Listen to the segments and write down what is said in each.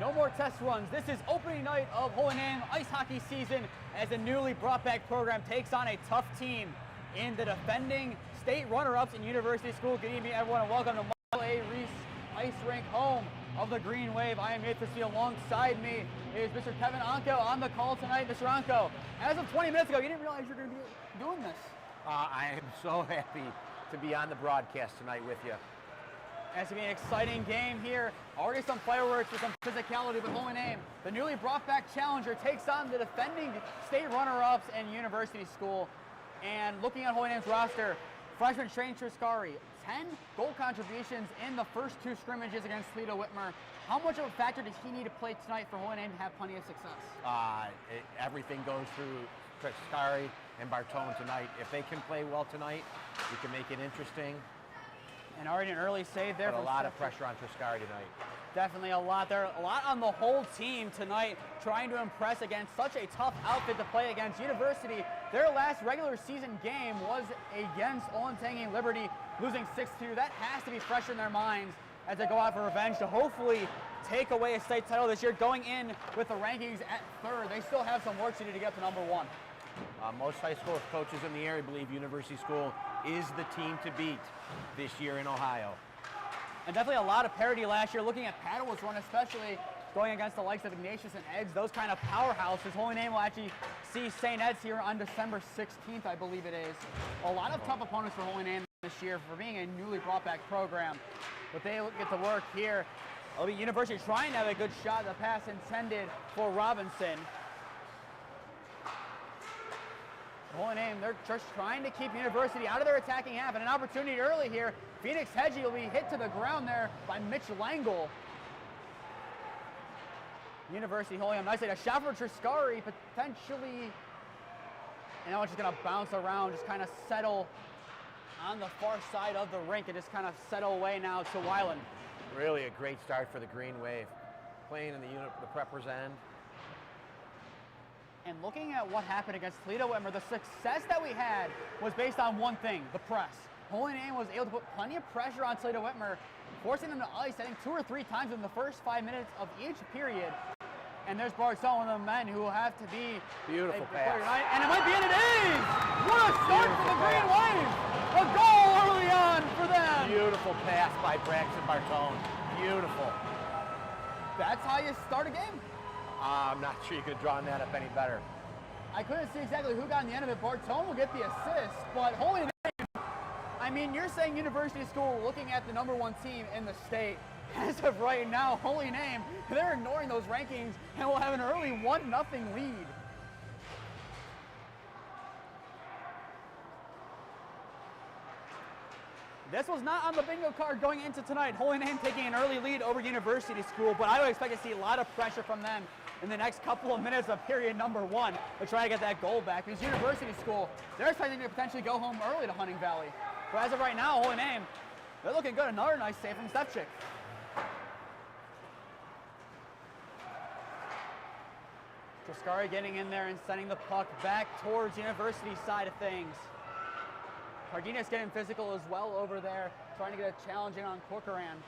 No more test runs. This is opening night of Holy Name ice hockey season as the newly brought back program takes on a tough team in the defending state runner-ups in University School. Good evening, everyone, and welcome to Ries Ice Rink, home of the Green Wave. I am here to see alongside me is Mr. Kevin Ontko on the call tonight. Mr. Ontko, as of 20 minutes ago, you didn't realize you were going to be doing this. I am so happy to be on the broadcast tonight with you. It's going to be an exciting game here. Already some fireworks with some physicality, but Holy Name, the newly brought back challenger, takes on the defending state runner-ups in University School. And looking at Holy Name's roster, freshman Shane Triscari, 10 goal contributions in the first two scrimmages against Toledo Whitmer. How much of a factor does he need to play tonight for Holy Name to have plenty of success? Everything goes through Triscari and Bartone tonight. If they can play well tonight, we can make it interesting. And already an early save there. But a lot of pressure on Triscari tonight. Definitely a lot there. A lot on the whole team tonight, trying to impress against such a tough outfit to play against. University, their last regular season game was against Olentangy Liberty, losing 6-2. That has to be fresh in their minds as they go out for revenge to hopefully take away a state title this year. Going in with the rankings at third, they still have some work to do to get to number one. Most high school coaches in the area believe University School is the team to beat this year in Ohio. And definitely a lot of parity last year. Looking at Padua run, especially going against the likes of Ignatius and Eggs, those kind of powerhouses. Holy Name will actually see St. Ed's here on December 16th, I believe it is. A lot of tough opponents for Holy Name this year for being a newly brought back program. But they get to work here. It'll be University trying to have a good shot. The pass intended for Robinson. Holy Name, they're just trying to keep University out of their attacking half, and an opportunity early here. Phoenix Hedgie will be hit to the ground there by Mitch Langle. University holding him nicely. A shot for Triscari, potentially. And now it's just going to bounce around, just kind of settle on the far side of the rink and just kind of settle away now to Weiland. Really a great start for the Green Wave. Playing in the Preppers end. And looking at what happened against Toledo Whitmer, the success that we had was based on one thing, the press. Holy Name was able to put plenty of pressure on Toledo Whitmer, forcing them to ice, I think 2 or 3 times in the first 5 minutes of each period. And there's Bartone, one of the men who will have to be beautiful pass. And it might be, and it is! What a start for the Green Wave! A goal early on for them! Beautiful pass by Braxton Bartone. Beautiful. That's how you start a game. I'm not sure you could have drawn that up any better. I couldn't see exactly who got in the end of it. Bartone will get the assist, but Holy Name, I mean, you're saying University School, looking at the #1 team in the state, as of right now, Holy Name, they're ignoring those rankings and will have an early 1-0 lead. This was not on the bingo card going into tonight. Holy Name taking an early lead over University School, but I would expect to see a lot of pressure from them in the next couple of minutes of period #1 to try to get that goal back. Because University School, they're expecting to potentially go home early to Hunting Valley. But as of right now, Holy Name, they're looking good. Another nice save from Stepchick. Triscari getting in there and sending the puck back towards University's side of things. Cardenas getting physical as well over there, trying to get a challenge in on Corcoran.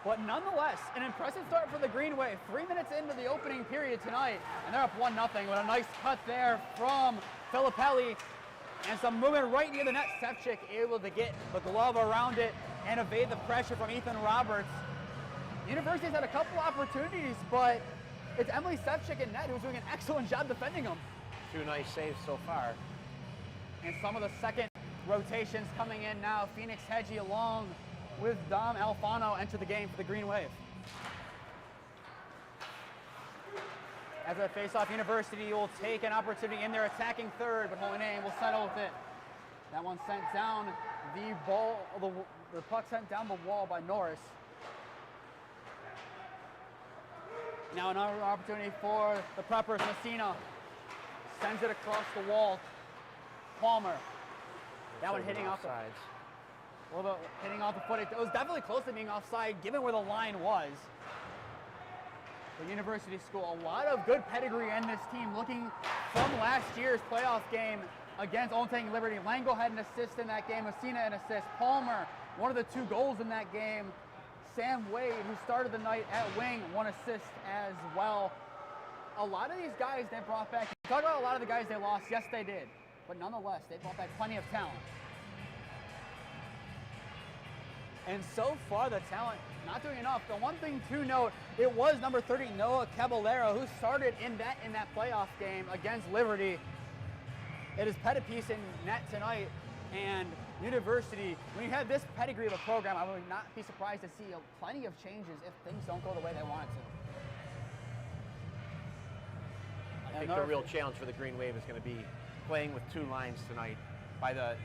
But nonetheless, an impressive start for the Green Wave. 3 minutes into the opening period tonight, and they're up 1-0 with a nice cut there from Filippelli. And some movement right near the net. Stepchick able to get the glove around it and evade the pressure from Ethan Roberts. University's had a couple opportunities, but it's Emily Stepchick in net who's doing an excellent job defending them. 2 nice saves so far. And some of the second rotations coming in now. Phoenix Hedgie along with Dom Alfano enter the game for the Green Wave. As a face-off, University will take an opportunity in their attacking third, but Holy Name will settle with it. That one sent down the ball, the puck sent down the wall by Norris. Now another opportunity for the Preppers. Messina sends it across the wall. Palmer. That one hitting off the sides. Well, hitting off the foot. It was definitely close to being offside, given where the line was. The University School, a lot of good pedigree in this team. Looking from last year's playoff game against Olentangy Liberty. Lango had an assist in that game. Messina an assist. Palmer, one of the 2 goals in that game. Sam Wade, who started the night at wing, 1 assist as well. A lot of these guys they brought back, talk about a lot of the guys they lost, yes they did, but nonetheless, they brought back plenty of talent. And so far, the talent not doing enough. The one thing to note, it was number 30, Noah Caballero, who started in that playoff game against Liberty. It is Pettipiece in net tonight, and University, when you have this pedigree of a program, I would not be surprised to see plenty of changes if things don't go the way they want it to. I think the real challenge for the Green Wave is going to be playing with 2 lines tonight. By the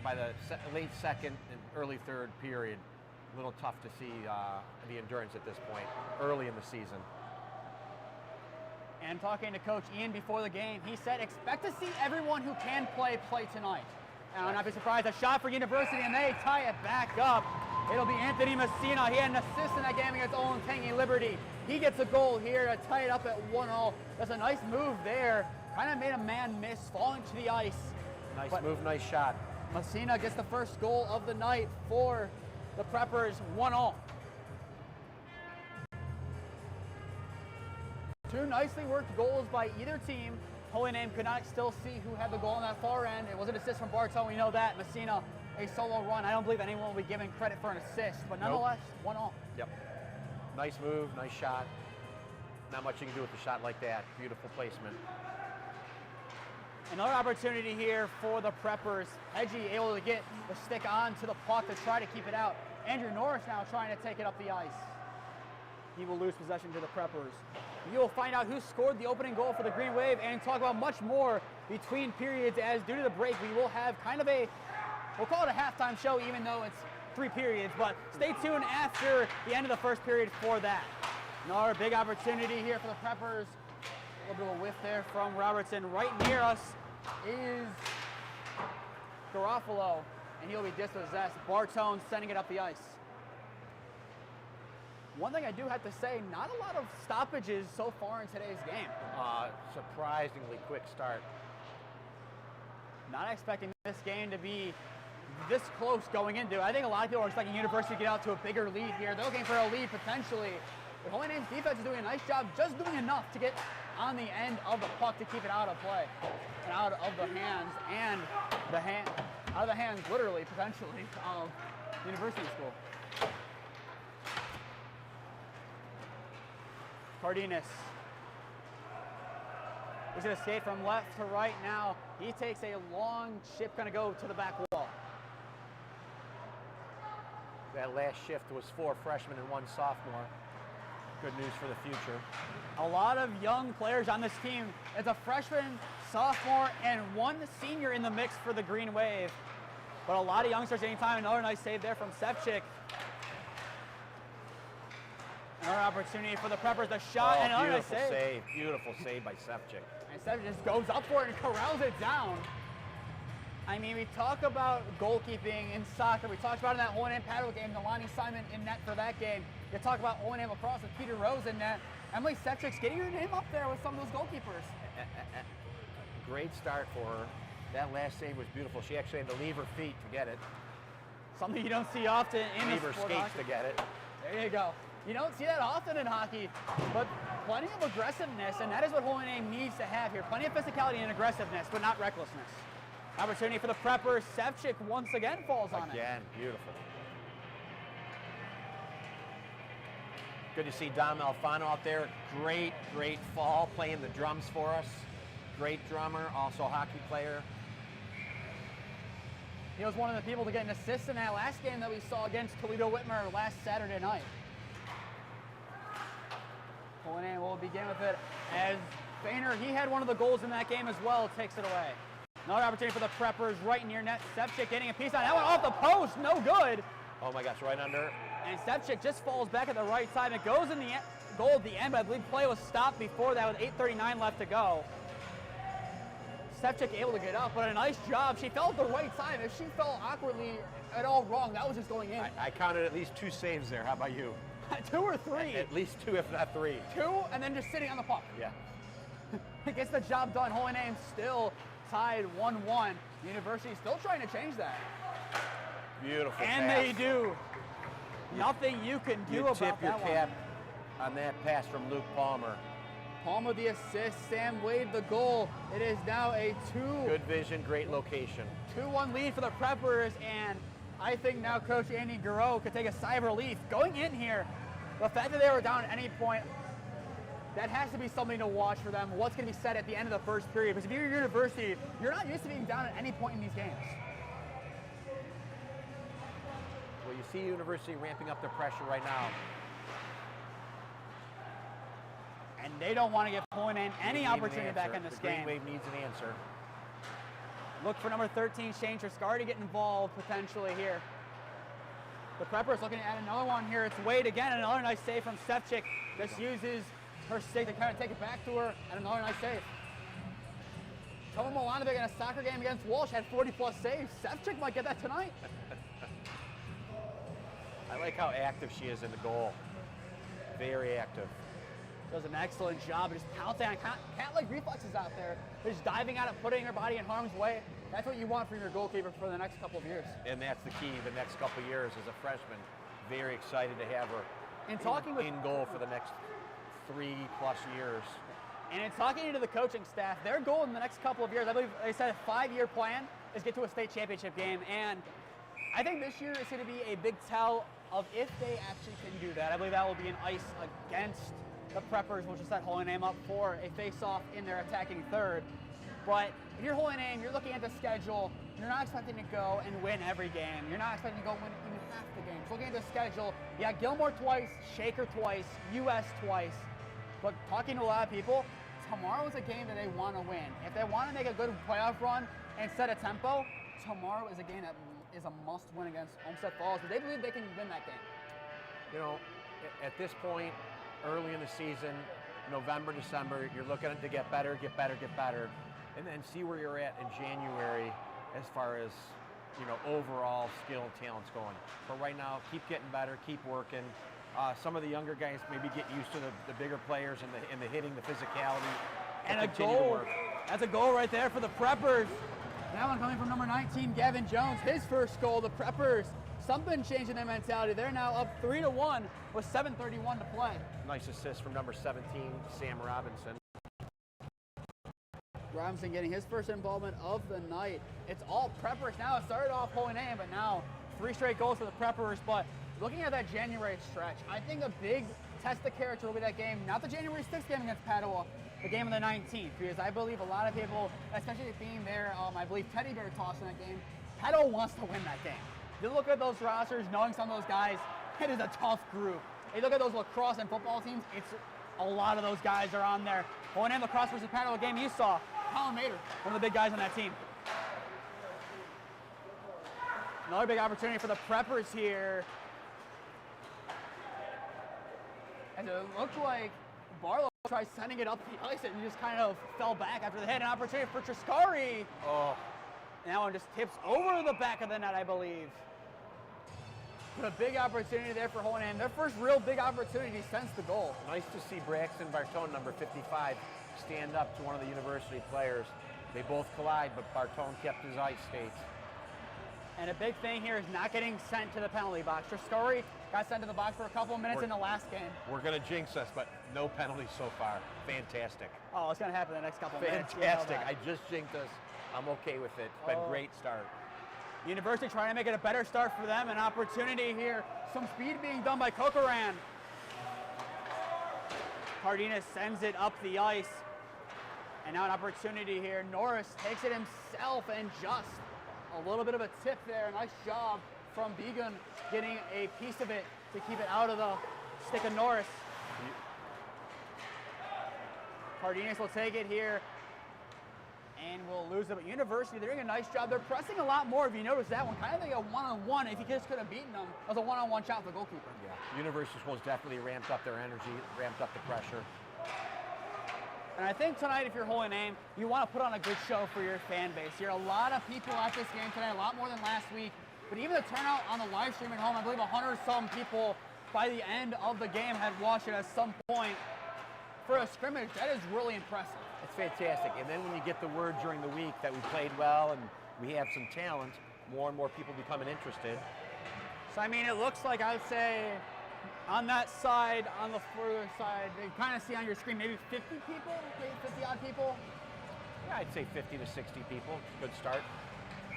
late second and early third period, a little tough to see the endurance at this point, early in the season. And talking to Coach Ian before the game, he said, expect to see everyone who can play tonight. And I'll not be surprised, a shot for University, and they tie it back up. It'll be Anthony Messina. He had an assist in that game against Olentangy Liberty. He gets a goal here to tie it up at 1-0. That's a nice move there. Kind of made a man miss, falling to the ice. Nice move, nice shot. Messina gets the first goal of the night for the Preppers, 1-0. 2 nicely worked goals by either team. Holy Name could not still see who had the goal on that far end. It was an assist from Bartone, we know that. Messina, a solo run. I don't believe anyone will be given credit for an assist, but nonetheless, 1-0. Yep. Nice move, nice shot. Not much you can do with a shot like that. Beautiful placement. Another opportunity here for the Preppers. Hedgie able to get the stick onto the puck to try to keep it out. Andrew Norris now trying to take it up the ice. He will lose possession to the Preppers. You will find out who scored the opening goal for the Green Wave and talk about much more between periods, as due to the break we will have kind of we'll call it a halftime show even though it's 3 periods, but stay tuned after the end of the first period for that. Another big opportunity here for the Preppers. A little bit of a whiff there from Robertson. Right near us is Garofalo, and he'll be dispossessed. Bartone sending it up the ice. One thing I do have to say, not a lot of stoppages so far in today's game. Surprisingly quick start. Not expecting this game to be this close going into. I think a lot of people are expecting University to get out to a bigger lead here. They're looking for a lead potentially. But Holy Name's defense is doing a nice job, just doing enough to get on the end of the puck to keep it out of play and out of the hands out of the hands, literally, potentially, of University School. Cardenas. He's going to skate from left to right now. He takes a long chip, going to go to the back wall. That last shift was 4 freshmen and 1 sophomore. Good news for the future. A lot of young players on this team. It's a freshman, sophomore, and 1 senior in the mix for the Green Wave. But a lot of youngsters getting time. Another nice save there from Sevchik. Another opportunity for the Preppers. The shot and another nice save. Beautiful save by Sevchik. And Sevchik just goes up for it and corrals it down. I mean, we talk about goalkeeping in soccer. We talked about in that Holy Name Paddle game, Nalani Simon in net for that game. You talk about Holy Name lacrosse with Peter Rose in net. Emily Sevchik's getting her name up there with some of those goalkeepers. Great start for her. That last save was beautiful. She actually had to leave her feet to get it. Something you don't see often in leave the her skates to get it. There you go. You don't see that often in hockey, but plenty of aggressiveness, and that is what Holy Name needs to have here. Plenty of physicality and aggressiveness, but not recklessness. Opportunity for the Preppers. Sevchik once again falls on it. Again, beautiful. Good to see Dom Alfano out there. Great, great fall, playing the drums for us. Great drummer, also hockey player. He was one of the people to get an assist in that last game that we saw against Toledo Whitmer last Saturday night. Holy Name will begin with it as Boehner, he had one of the goals in that game as well, takes it away. Another opportunity for the Preppers right near net. Sevchik getting a piece on that one off the post, no good. Oh my gosh, right under. And Sevchik just falls back at the right side. It goes in the goal at the end, but I believe play was stopped before that with 8:39 left to go. Sevchik able to get up, but a nice job. She fell at the right side. If she fell awkwardly at all wrong, that was just going in. I counted at least 2 saves there. How about you? 2 or 3. At least 2, if not 3. 2, and then just sitting on the puck. Yeah. It gets the job done. Holy Name still tied 1-1. University still trying to change that. Beautiful And pass. they do. nothing you can do You about tip your that cap on that pass from Luke Palmer. Palmer the assist, Sam Wade the goal. It is now a Good vision, great location. 2-1 lead for the Preppers, and I think now Coach Andy Garreau could take a sigh of relief. Going in here, the fact that they were down at any point, that has to be something to watch for them. What's going to be said at the end of the first period? Because if you're University, you're not used to being down at any point in these games. Well, you see University ramping up their pressure right now. And they don't want to give Hohenem any opportunity back in this the game. Green Wave needs an answer. Look for number 13, Shane Triscari, to get involved potentially here. The Preppers looking to add another one here. It's Wade again, another nice save from Stefchik. Just uses her stick to kind of take it back to her, and another nice save. Toma Milanovic in a soccer game against Walsh had 40-plus saves. Stefchik might get that tonight. I like how active she is in the goal. Very active. Does an excellent job of just pouncing on cat-like reflexes out there. Just diving out and putting her body in harm's way. That's what you want from your goalkeeper for the next couple of years. And that's the key the next couple of years as a freshman. Very excited to have her in goal for the next 3+ years. And in talking to the coaching staff, their goal in the next couple of years, I believe they said a 5-year plan, is get to a state championship game. And I think this year is going to be a big tell of if they actually can do that. I believe that will be an ice against the Preppers, which will set Hohenem up for a face-off in their attacking third. But if you're Hohenem, you're looking at the schedule, you're not expecting to go and win every game. You're not expecting to go win even half the games. Looking at the schedule, you got Gilmore twice, Shaker twice, US twice. But talking to a lot of people, tomorrow is a game that they want to win. If they want to make a good playoff run and set a tempo, tomorrow is a game that is a must-win against Olmsted Falls, but they believe they can win that game. You know, at this point, early in the season, November, December, you're looking to get better, and then see where you're at in January as far as, you know, overall skill and talent's going. But right now, keep getting better, keep working. Some of the younger guys maybe get used to the bigger players and the hitting, the physicality. And a goal. That's a goal right there for the Preppers. That one coming from number 19, Gavin Jones. His first goal. The Preppers, something changing their mentality. They're now up 3-1 with 7:31 to play. Nice assist from number 17, Sam Robinson. Robinson getting his first involvement of the night. It's all Preppers now. It started off Hohenem, but now 3 straight goals for the Preppers. But looking at that January stretch, I think a big test of character will be that game, not the January 6th game against Padua, the game of the 19th, because I believe a lot of people, especially being there, I believe Teddy Bear tossed in that game, Padua wants to win that game. You look at those rosters, knowing some of those guys, it is a tough group. You look at those lacrosse and football teams, it's a lot of those guys are on there. Hohenem lacrosse versus Padua game you saw, Colin Mater, one of the big guys on that team. Another big opportunity for the Preppers here. And it looked like Barlow tried sending it up the ice and just kind of fell back after the hit. An opportunity for Triscari. Oh. And that one just tips over the back of the net, I believe. But a big opportunity there for Hohenem. Their first real big opportunity since the goal. Nice to see Braxton Bartone, number 55, stand up to one of the University players. They both collide, but Bartone kept his ice skates. And a big thing here is not getting sent to the penalty box. Triscari got sent to the box for a couple of minutes in the last game. We're going to jinx us, but no penalties so far. Fantastic. Oh, it's going to happen in the next couple of minutes. Fantastic. I just jinxed us. I'm okay with it. It's been a great start. University trying to make it a better start for them. An opportunity here. Some speed being done by Kokoran. Cardenas sends it up the ice. And now an opportunity here. Norris takes it himself and just a little bit of a tip there. Nice job from Began getting a piece of it to keep it out of the stick of Norris. Cardenas will take it here and will lose it. But University, they're doing a nice job. They're pressing a lot more, if you notice that one. Kind of like a one-on-one. If you just could have beaten them, it was a one-on-one shot for the goalkeeper. Yeah, University schools definitely ramped up their energy, ramped up the pressure. And I think tonight, if you're Hohenem, you want to put on a good show for your fan base. You're a lot of people at this game tonight, a lot more than last week. But even the turnout on the live stream at home, I believe 100-some people by the end of the game had watched it at some point. For a scrimmage, that is really impressive. It's fantastic. And then when you get the word during the week that we played well and we have some talent, more and more people becoming interested. So I mean, it looks like I would say on that side, on the further side, you kind of see on your screen maybe 50 people, maybe 50 odd people. Yeah, I'd say 50 to 60 people. Good start.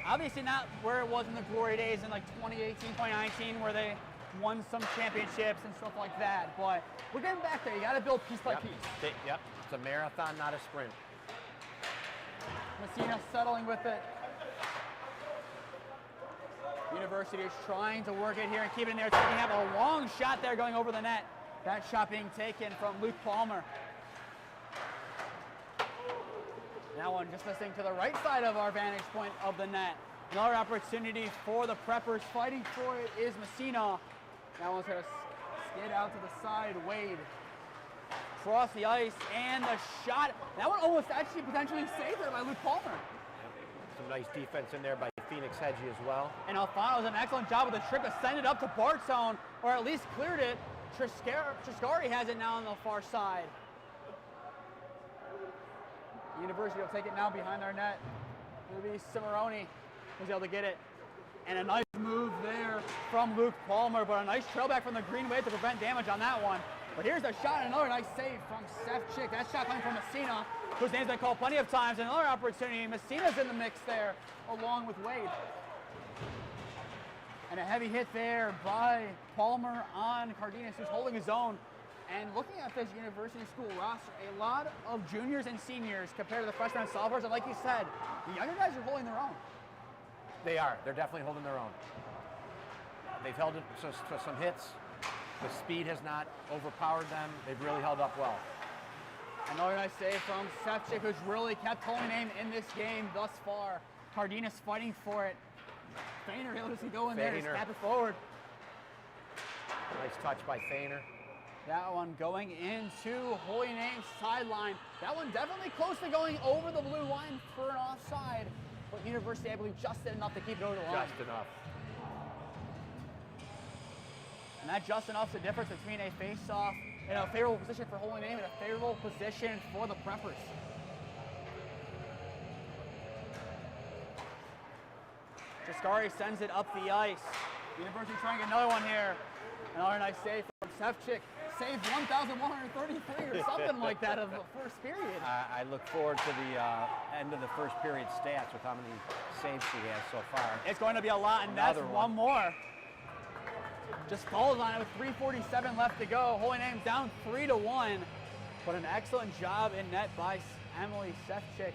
Obviously not where it was in the glory days in like 2018, 2019, where they won some championships and stuff like that. But we're getting back there. You got to build piece by piece. Yep. It's a marathon, not a sprint. Messina settling with it. University is trying to work it here and keep it in there. It's going to have a long shot there going over the net. That shot being taken from Luke Palmer. That one just missing to the right side of our vantage point of the net. Another opportunity for the Preppers. Fighting for it is Messina. That one's going to skid out to the side. Wade across the ice, and the shot. That one almost actually potentially saved there by Luke Palmer. Some nice defense in there by Phoenix Hedgie as well. And Alfano does an excellent job with the trip to send it up to Bart's zone, or at least cleared it. Triscari has it now on the far side. University will take it now behind their net. It'll be Cimarroni who's able to get it. And a nice move there from Luke Palmer, but a nice trail back from the green wave to prevent damage on that one. But here's a shot, another nice save from Sefcik. That shot coming from Messina, whose name's been called plenty of times. Another opportunity. Messina's in the mix there, along with Wade. And a heavy hit there by Palmer on Cardenas, who's holding his own. And looking at this University School roster, a lot of juniors and seniors compared to the freshmen and sophomores. And like you said, the younger guys are holding their own. They are. They're definitely holding their own. They've held it to some hits. The speed has not overpowered them. They've really held up well. Another nice save from Sefcik, who's really kept holding aim in this game thus far. Cardenas fighting for it. Fainer able to go in there to snap it forward. Nice touch by Fainer. That one going into Holy Name's sideline. That one definitely close to going over the blue line for an offside. But University, I believe, just did enough to keep it over the line. Just enough. And that just enough's the difference between a face-off in a favorable position for Holy Name and a favorable position for the Preppers. Triscari sends it up the ice. University trying another one here. Another nice save from Sefcik. Saved 1,133 or something like that of the first period. I look forward to the end of the first period stats with how many saves she has so far. It's going to be a lot, and that's one more. Just falls on it with 3:47 left to go. Holy Name's down 3-1. But an excellent job in net by Emily Sefcik.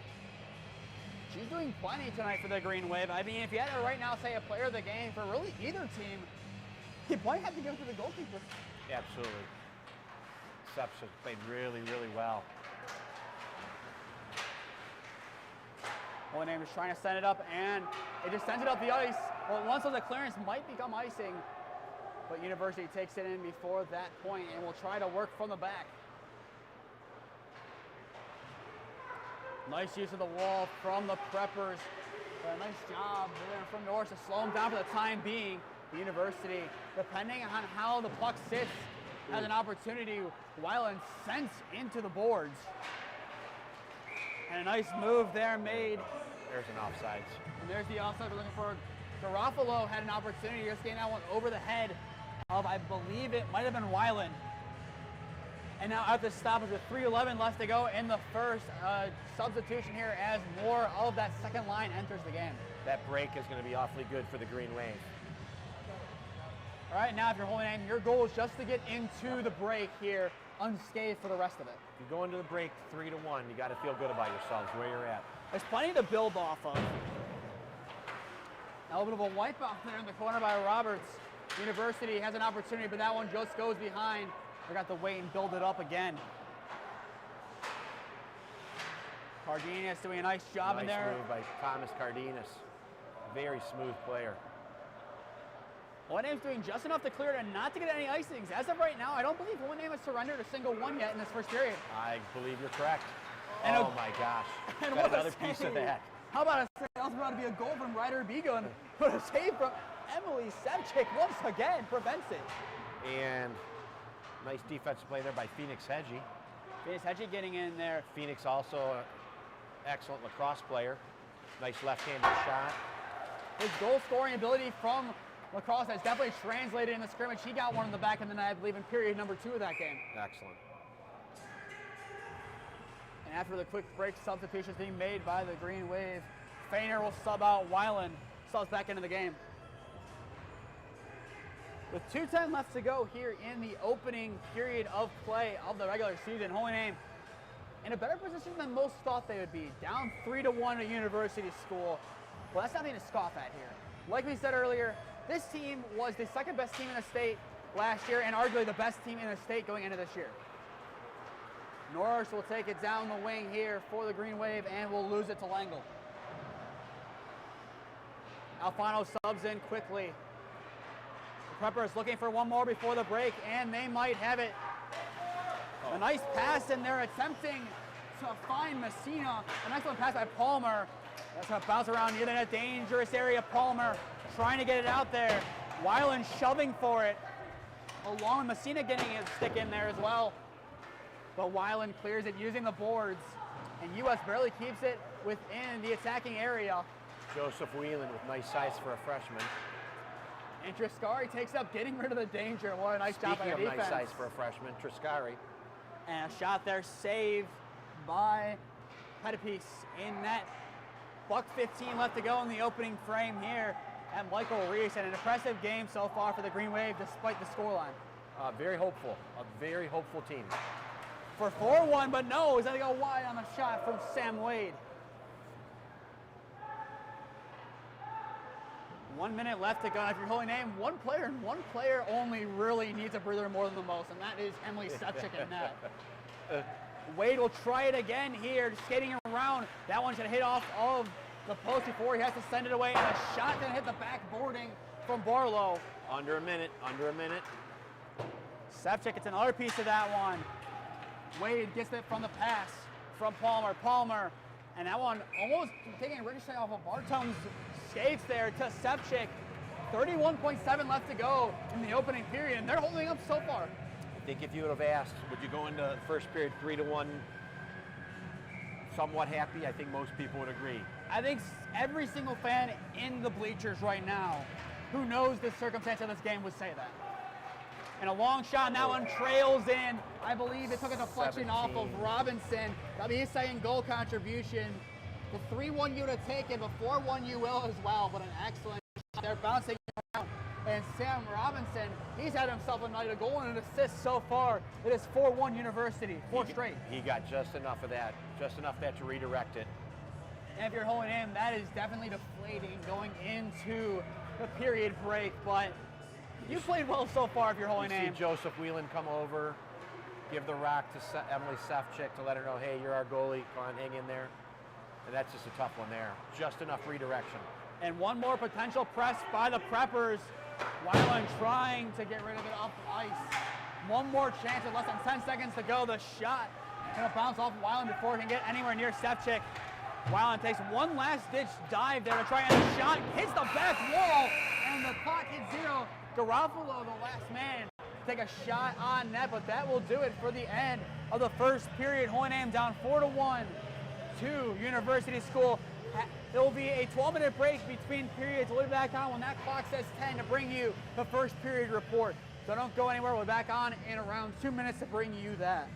She's doing plenty tonight for the Green Wave. I mean, if you had to right now say a player of the game for really either team, you might have to give it to the goalkeeper. Absolutely. Sefcik played really, really well. Holy Name is trying to send it up, and it just sends it up the ice. Well, once of the clearance might become icing, but University takes it in before that point and will try to work from the back. Nice use of the wall from the Preppers. A nice job there from Norris to slow them down for the time being. The University, depending on how the puck sits, has an opportunity while and sent into the boards. And a nice move there made. There's an offsides. And there's the offside we're looking for. Garofalo had an opportunity just getting that one over the head of, I believe it might have been Weiland. And now at the stoppage with 3:11 left to go in the first, substitution here as more of that second line enters the game. That break is going to be awfully good for the Green Wave. All right, now if you're Holy Name, your goal is just to get into the break here unscathed for the rest of it. If you go into the break 3-1, you got to feel good about yourselves where you're at. There's plenty to build off of. Now a little bit of a wipeout there in the corner by Roberts. University has an opportunity, but that one just goes behind. They got to wait and build it up again. Cardenas doing a nice job in there. Nice move by Thomas Cardenas. Very smooth player. Holy Name's doing just enough to clear it and not to get any icings. As of right now, I don't believe Holy Name has surrendered a single one yet in this first period. I believe you're correct. And oh my gosh. And got what another piece of that. How about a save? Also about to be a goal from Ryder Begun, but a save from Emily Sefcik once again prevents it. And nice defensive play there by Phoenix Hedgie. Phoenix Hedgie getting in there. Phoenix also an excellent lacrosse player. Nice left-handed shot. His goal scoring ability from Lacrosse has definitely translated in the scrimmage. He got one in the back of the net, I believe, in period number 2 of that game. Excellent. And after the quick break, substitutions being made by the Green Wave. Feiner will sub out Weiland, subs back into the game. With 2:10 left to go here in the opening period of play of the regular season, Holy Name in a better position than most thought they would be. Down 3-1 at University School. Well, that's nothing to scoff at here. Like we said earlier, this team was the second best team in the state last year and arguably the best team in the state going into this year. Norris will take it down the wing here for the Green Wave and will lose it to Langle. Alfano subs in quickly. The Preppers looking for one more before the break, and they might have it. A nice pass, and they're attempting to find Messina. A nice one pass by Palmer. That's going to bounce around in a dangerous area. Palmer trying to get it out there. Weiland shoving for it, along with Messina getting his stick in there as well. But Weiland clears it using the boards, and US barely keeps it within the attacking area. Joseph Whelan with nice size for a freshman. And Triscari takes up getting rid of the danger. What a nice job by the defense. Speaking of nice size for a freshman, Triscari. And a shot there saved by Pettipiece in net. $1:15 left to go in the opening frame here at Michael Ries. And an impressive game so far for the Green Wave despite the scoreline. Very hopeful, a very hopeful team. For 4-1, but no, he's going to go wide on the shot from Sam Wade. 1 minute left to go. If you're Holy Name, one player only really needs a breather more than the most, and that is Emily Sepchik in net. Wade will try it again here, skating around. That one should hit off of the post before he has to send it away, and a shot that hit the backboarding from Barlow. Under a minute. Sepchik gets another piece of that one. Wade gets it from the pass from Palmer, and that one almost taking a ricochet off of Bartone's skates there to Sepchik. 31.7 left to go in the opening period, and they're holding up so far. I think if you would have asked, would you go into the first period 3-1 somewhat happy, I think most people would agree. I think every single fan in the bleachers right now who knows the circumstance of this game would say that. And a long shot, and that one trails in. I believe it took a deflection off of Robinson. That'll be his second goal contribution. The 3-1 you would have taken, but 4-1 you will as well, but an excellent shot. They're bouncing around. And Sam Robinson, he's had himself a night, a goal and an assist so far. It is 4-1 University, 4 straight. He got just enough of that to redirect it. And if you're holding him, that is definitely deflating going into the period break, but you played well so far if you're holding him. You see Joseph Whelan come over, give the rock to Emily Sepchik to let her know, hey, you're our goalie, come on, hang in there. And that's just a tough one there. Just enough redirection. And one more potential press by the Preppers. Weiland trying to get rid of it off the ice. One more chance with less than 10 seconds to go. The shot going to bounce off Weiland before it can get anywhere near Sepchik. Weiland takes one last-ditch dive there to try, and the shot hits the back wall, and the clock hits 0. Garofalo, the last man, take a shot on net, but that will do it for the end of the first period. Holy Name down 4-1 to University School. There will be a 12-minute break between periods. We'll be back on when that clock says 10 to bring you the first period report. So don't go anywhere. We'll be back on in around 2 minutes to bring you that.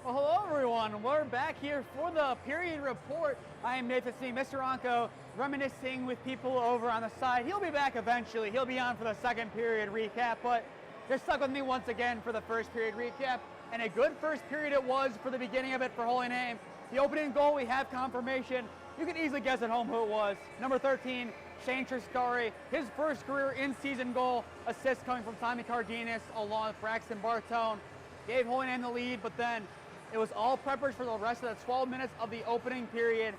Well, hello everyone. We're back here for the period report. I am Nathan Smee, Mr. Ontko, reminiscing with people over on the side. He'll be back eventually. He'll be on for the second period recap, but you're stuck with me once again for the first period recap. And a good first period it was for the beginning of it for Holy Name. The opening goal, we have confirmation. You can easily guess at home who it was. Number 13, Shane Triscari, his first career in-season goal, assist coming from Tommy Cardenas along with Braxton Bartone, gave Holy Name the lead, but then it was all preppers for the rest of the 12 minutes of the opening period.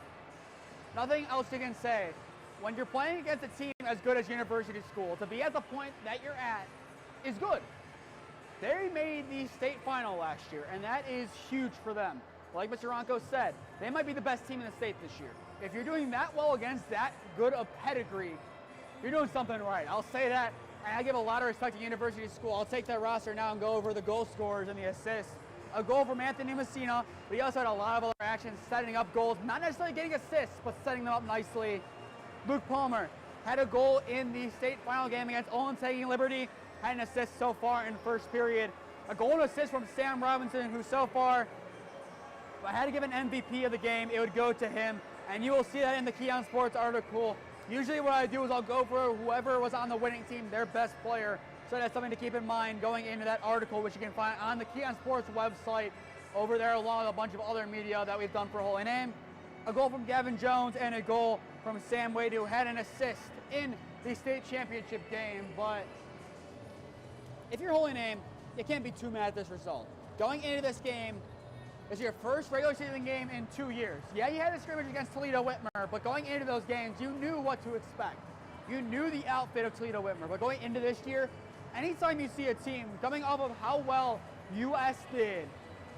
Nothing else you can say. When you're playing against a team as good as University School, to be at the point that you're at is good. They made the state final last year, and that is huge for them. Like Mr. Ontko said, they might be the best team in the state this year. If you're doing that well against that good of pedigree, you're doing something right. I'll say that, and I give a lot of respect to University School. I'll take that roster now and go over the goal scorers and the assists. A goal from Anthony Messina, but he also had a lot of other actions, setting up goals, not necessarily getting assists, but setting them up nicely. Luke Palmer had a goal in the state final game against Olin taking Liberty, had an assist so far in first period. A goal and assist from Sam Robinson, who so far, if I had to give an MVP of the game, it would go to him. And you will see that in the Keon Sports article. Usually what I do is I'll go for whoever was on the winning team, their best player. So that's something to keep in mind going into that article, which you can find on the Keon Sports website over there, along with a bunch of other media that we've done for Holy Name. A goal from Gavin Jones and a goal from Sam Wade, who had an assist in the state championship game. But if you're Holy Name, you can't be too mad at this result. Going into this game, it's your first regular season game in 2 years. Yeah, you had a scrimmage against Toledo Whitmer, but going into those games, you knew what to expect. You knew the outfit of Toledo Whitmer, but going into this year, anytime you see a team coming off of how well US did,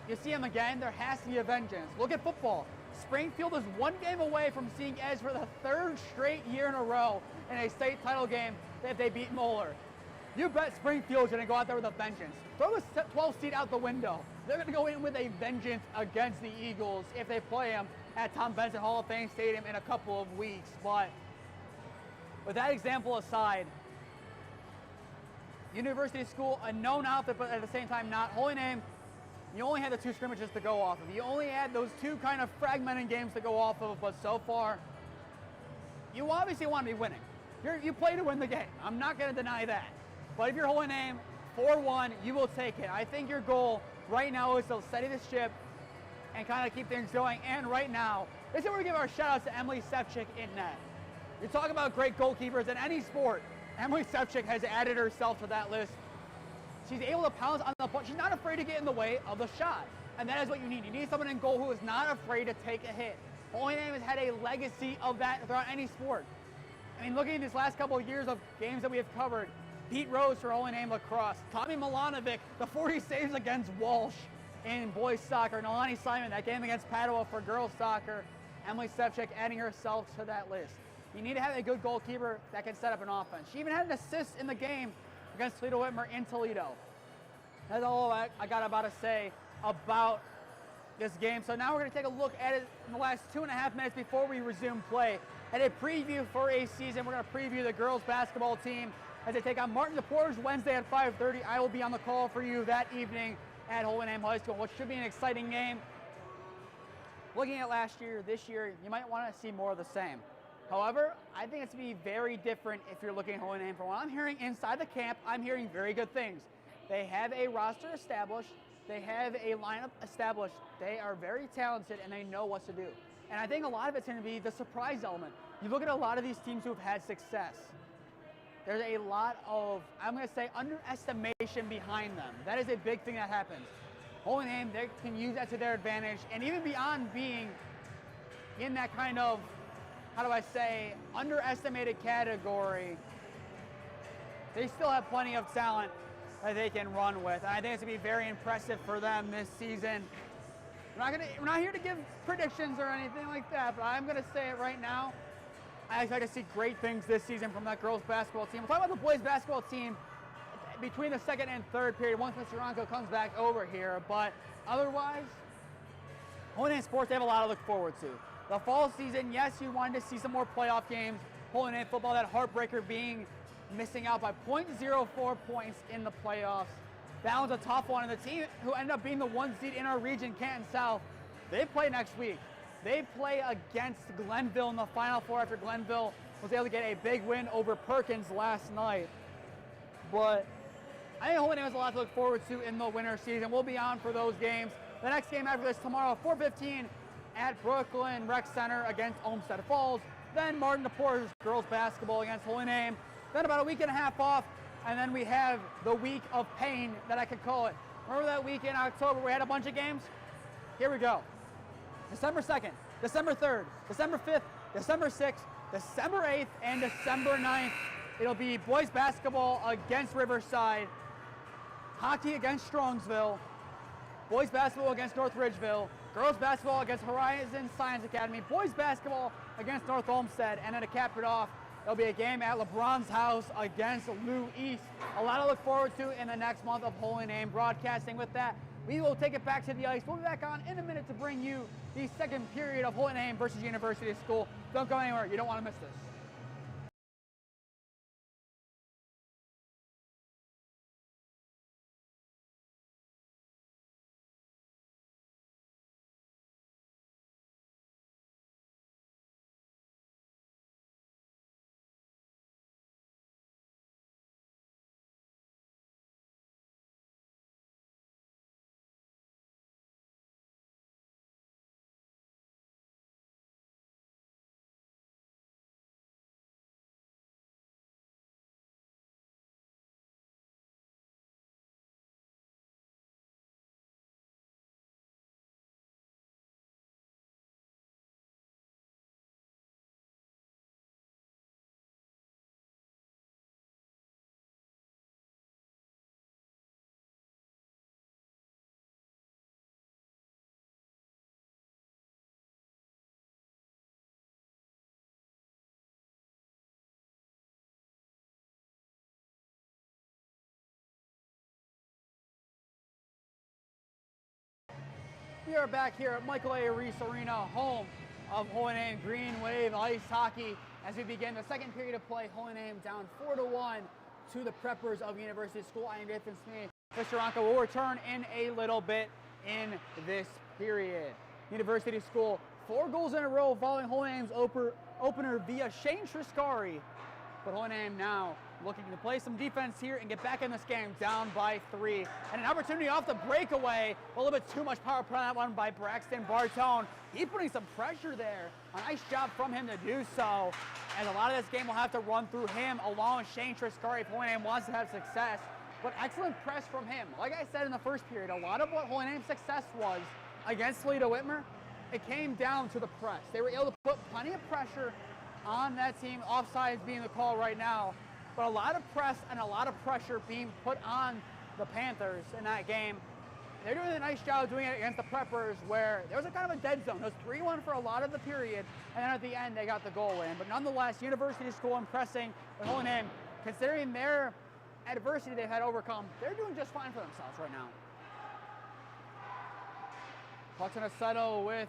you see them again, there has to be a vengeance. Look at football. Springfield is one game away from seeing Edge for the third straight year in a row in a state title game if they beat Moeller. You bet Springfield's going to go out there with a vengeance. Throw the 12 seed out the window. They're going to go in with a vengeance against the Eagles if they play them at Tom Benson Hall of Fame Stadium in a couple of weeks. But with that example aside, University School, a known outfit, but at the same time not. Holy Name, you only had the 2 scrimmages to go off of. You only had those 2 kind of fragmented games to go off of, but so far, you obviously want to be winning. You play to win the game. I'm not going to deny that. But if you're Holy Name, 4-1, you will take it. I think your goal right now is to steady the ship and kind of keep things going. And right now, this is where we give our shout outs to Emily Sevchik in net. You talk about great goalkeepers in any sport. Emily Sevchik has added herself to that list. She's able to pounce on the ball. She's not afraid to get in the way of the shot. And that is what you need. You need someone in goal who is not afraid to take a hit. Holy Name has had a legacy of that throughout any sport. I mean, looking at these last couple of years of games that we have covered, Pete Rose for Holy Name lacrosse, Tommy Milanovic, the 40 saves against Walsh in boys soccer, Nalani Simon, that game against Padua for girls soccer, Emily Sevchik adding herself to that list. You need to have a good goalkeeper that can set up an offense. She even had an assist in the game against Toledo Whitmer in Toledo. That's all I got about to say about this game. So now we're going to take a look at it in the last 2.5 minutes before we resume play. And a preview for a season. We're going to preview the girls basketball team as they take on Martin DePortage Wednesday at 5:30. I will be on the call for you that evening at Holy Name High School, which should be an exciting game. Looking at last year, this year, you might want to see more of the same. However, I think it's going to be very different if you're looking at Holy Name. From what I'm hearing inside the camp, I'm hearing very good things. They have a roster established. They have a lineup established. They are very talented, and they know what to do. And I think a lot of it's going to be the surprise element. You look at a lot of these teams who have had success. There's a lot of, I'm going to say, underestimation behind them. That is a big thing that happens. Holy Name, they can use that to their advantage. And even beyond being in that kind of, how do I say, underestimated category, they still have plenty of talent that they can run with. And I think it's going to be very impressive for them this season. We're not here to give predictions or anything like that, but I'm going to say it right now. I expect to see great things this season from that girls basketball team. We'll talk about the boys basketball team between the second and third period once Mr. Ontko comes back over here. But otherwise, Holy Name Sports, they have a lot to look forward to. The fall season, yes, you wanted to see some more playoff games. Holy Name football, that heartbreaker being missing out by 0.04 points in the playoffs. That was a tough one, and the team who ended up being the 1 seed in our region, Canton South, they play next week. They play against Glenville in the Final Four after Glenville was able to get a big win over Perkins last night. But I think Holy Name has a lot to look forward to in the winter season. We'll be on for those games. The next game after this tomorrow, 4:15 at Brooklyn Rec Center against Olmsted Falls. Then Martin DePore's girls basketball against Holy Name. Then about a week and a half off, and then we have the week of pain that I could call it. Remember that week in October we had a bunch of games? Here we go. December 2nd, December 3rd, December 5th, December 6th, December 8th, and December 9th. It'll be boys basketball against Riverside, hockey against Strongsville, boys basketball against North Ridgeville, girls basketball against Horizon Science Academy, boys basketball against North Olmsted, and then to cap it off, there'll be a game at LeBron's house against Lou East. A lot to look forward to in the next month of Holy Name broadcasting. With that, we will take it back to the ice. We'll be back on in a minute to bring you the second period of Holy Name versus University School. Don't go anywhere. You don't want to miss this. We are back here at Michael A. Ries Arena, home of Holy Name Green Wave Ice Hockey, as we begin the second period of play. Holy Name down 4-1 to the Preppers of University School. I am Nathan Smee. Mr. Ontko will return in a little bit in this period. University School, 4 goals in a row following Holy Name's opener via Shane Triscari. But Holy Name now looking to play some defense here and get back in this game down by 3. And an opportunity off the breakaway. A little bit too much power play on that one by Braxton Bartone. He's putting some pressure there. A nice job from him to do so. And a lot of this game will have to run through him along with Shane Triscari if Holy Name wants to have success. But excellent press from him. Like I said in the first period, a lot of what Holy Name's success was against Toledo Whitmer, it came down to the press. They were able to put plenty of pressure on that team, offsides being the call right now. But a lot of press and a lot of pressure being put on the Panthers in that game. They're doing a nice job doing it against the Preppers, where there was a kind of a dead zone. It was 3-1 for a lot of the period, and then at the end they got the goal in. But nonetheless, University School impressing with Holy Name, considering their adversity they've had to overcome. They're doing just fine for themselves right now. Puck's gonna settle with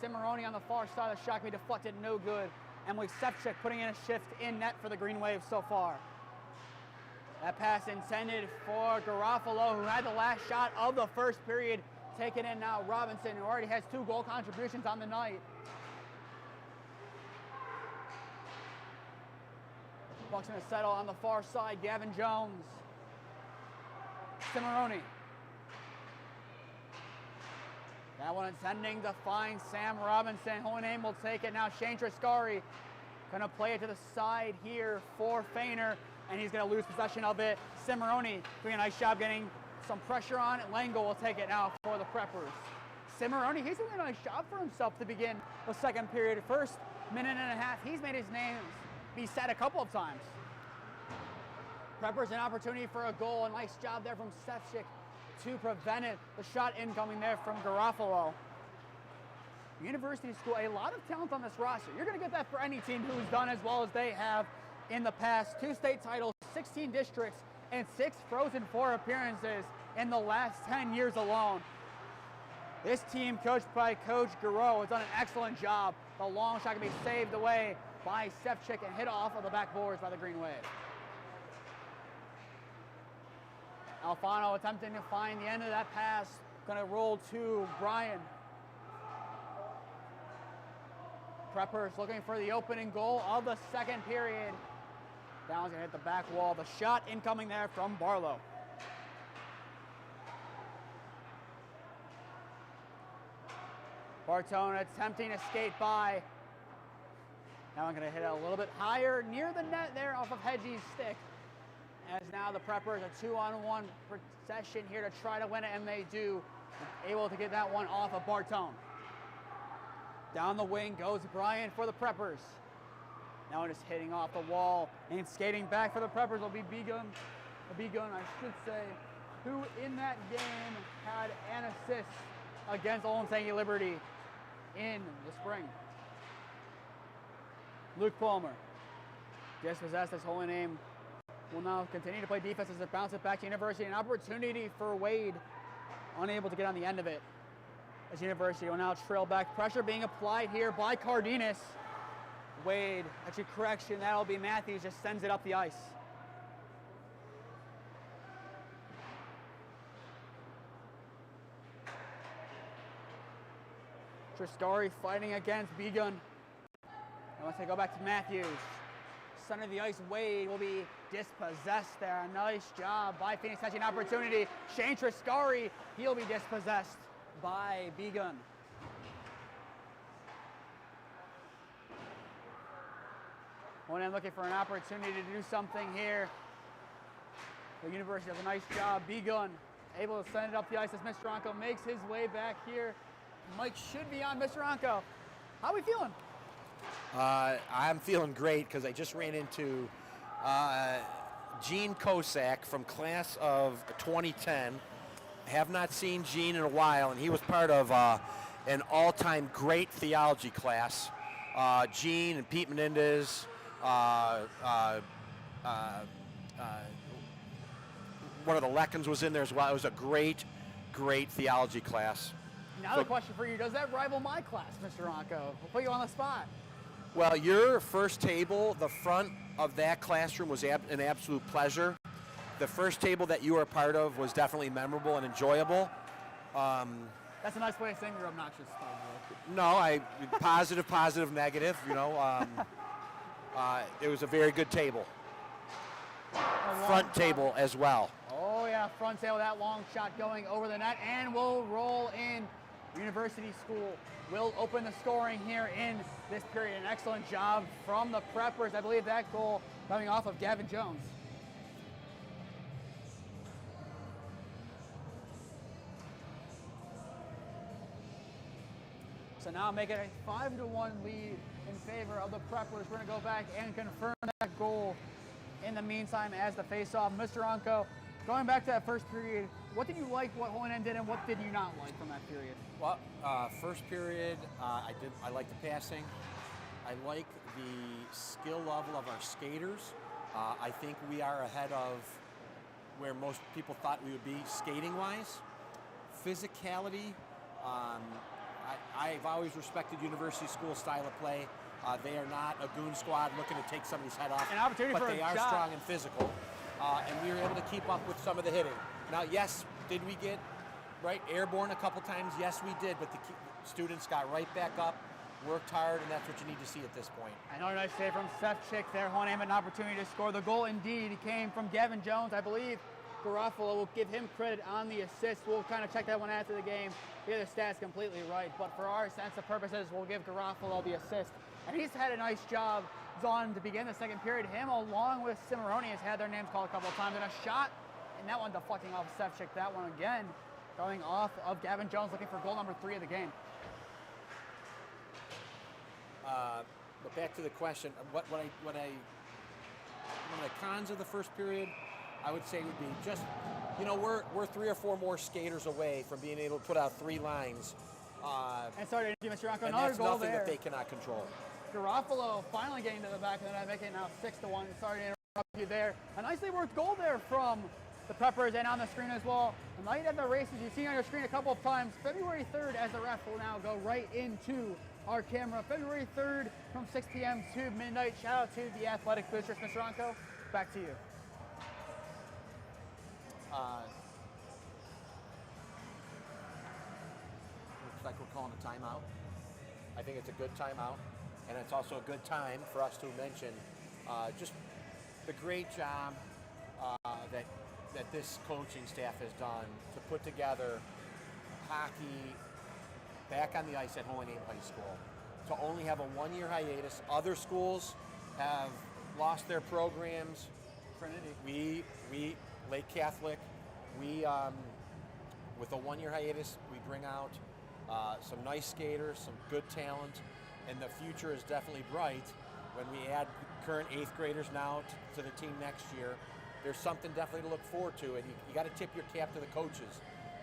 Cimarroni on the far side. The shot can be deflected, no good. Emily Sepchik putting in a shift in net for the Green Wave so far. That pass intended for Garofalo, who had the last shot of the first period. Taken in now, Robinson, who already has 2 goal contributions on the night. Puck's gonna settle on the far side. Gavin Jones. Cimarroni. That one intending to find Sam Robinson. Holy Name will take it now. Shane Triscari gonna play it to the side here for Feiner, and he's gonna lose possession of it. Cimarroni doing a nice job getting some pressure on it. Lango will take it now for the Preppers. Cimarroni, he's doing a nice job for himself to begin the second period. First minute and a half, he's made his name be said a couple of times. Preppers an opportunity for a goal. A nice job there from Sepchik to prevent it. The shot incoming there from Garofalo. University School, a lot of talent on this roster. You're going to get that for any team who's done as well as they have in the past. 2 state titles, 16 districts, and 6 Frozen Four appearances in the last 10 years alone. This team, coached by Coach Garreau, has done an excellent job. The long shot can be saved away by Sepchik and hit off of the backboards by the Green Wave. Alfano attempting to find the end of that pass. Going to roll to Brian. Preppers looking for the opening goal of the second period. That one's going to hit the back wall. The shot incoming there from Barlow. Bartone attempting to skate by. Now I'm going to hit it a little bit higher near the net there off of Hedgie's stick. As now the Preppers a 2-on-1 possession here to try to win it, and they do. Able to get that one off of Bartone. Down the wing goes Brian for the Preppers. Now just hitting off the wall and skating back for the Preppers will be Begun, I should say, who in that game had an assist against Olentangy Liberty in the spring. Luke Palmer, dispossessed his holy name, will now continue to play defense as it bounces back to University. An opportunity for Wade, unable to get on the end of it. As University will now trail back. Pressure being applied here by Cardenas. Wade, actually correction, that'll be Matthews, just sends it up the ice. Triscari fighting against Begun. And once they go back to Matthews, center of the ice, Wade will be dispossessed there. Nice job by Phoenix, catching an opportunity. Shane Triscari, he'll be dispossessed by Begun. One looking for an opportunity to do something here. The University does a nice job. Begun able to send it up the ice as Mr. Ontko makes his way back here. Mike should be on. Mr. Ontko, how are we feeling? I'm feeling great because I just ran into Gene Kosak from class of 2010. Have not seen Gene in a while, and he was part of an all-time great theology class. Gene and Pete Menendez, one of the Leckens was in there as well. It was a great, great theology class. Now the question for you, does that rival my class, Mr. Ontko? We'll put you on the spot. Well, your first table, the front of that classroom was an absolute pleasure. The first table that you were a part of was definitely memorable and enjoyable. That's a nice way of saying you're obnoxious. No, positive, negative, you know. It was a very good table. Front table as well. Oh yeah, front table, that long shot going over the net, and we'll roll in. University School will open the scoring here in this period. An excellent job from the Preppers. I believe that goal coming off of Gavin Jones. So now making a 5-1 lead in favor of the Preppers. We're going to go back and confirm that goal in the meantime as the face-off. Mr. Ontko, going back to that first period, what did you like what Holy Name did and what did you not like from that period? Well, first period, I liked the passing. I like the skill level of our skaters. I think we are ahead of where most people thought we would be skating-wise. Physicality, I've always respected University School style of play. They are not a goon squad looking to take somebody's head off, An opportunity but for they a are shot. strong and physical. And we were able to keep up with some of the hitting. Now, yes, did we get airborne a couple times? Yes, we did, but the students got right back up, worked hard, and that's what you need to see at this point. Another nice save from Sefcik there. Holy Name had an opportunity to score. The goal indeed came from Gavin Jones. I believe Garofalo will give him credit on the assist. We'll kind of check that one after the game. We have the stats completely right, but for our sense of purposes, we'll give Garofalo the assist. And he's had a nice job on to begin the second period. Him along with Cimarroni has had their names called a couple of times, and a shot, and that one deflecting off Sefcik. That one again going off of Gavin Jones, looking for goal number 3 of the game. But back to the question, one of the cons of the first period, I would say would be just, we're 3 or 4 more skaters away from being able to put out 3 lines. And sorry to Mr. Rocco, and another that's goal nothing there. that they cannot control. Garofalo finally getting to the back of the net, making it now 6-1. Sorry to interrupt you there. A nicely worked goal there from the Preppers, and on the screen as well. The night of the races, you've seen on your screen a couple of times. February 3rd, as the ref will now go right into our camera. February 3rd from 6 p.m. to midnight. Shout out to the Athletic Boosters. Mr. Ontko, back to you. Looks like we're calling a timeout. I think it's a good timeout, and it's also a good time for us to mention just the great job that this coaching staff has done to put together hockey back on the ice at Holy Name High School. to only have a 1-year hiatus. Other schools have lost their programs. Trinity. We Lake Catholic, we with a 1-year hiatus, we bring out some nice skaters, some good talent, and the future is definitely bright. When we add current 8th graders now to the team next year, there's something definitely to look forward to, and you got to tip your cap to the coaches.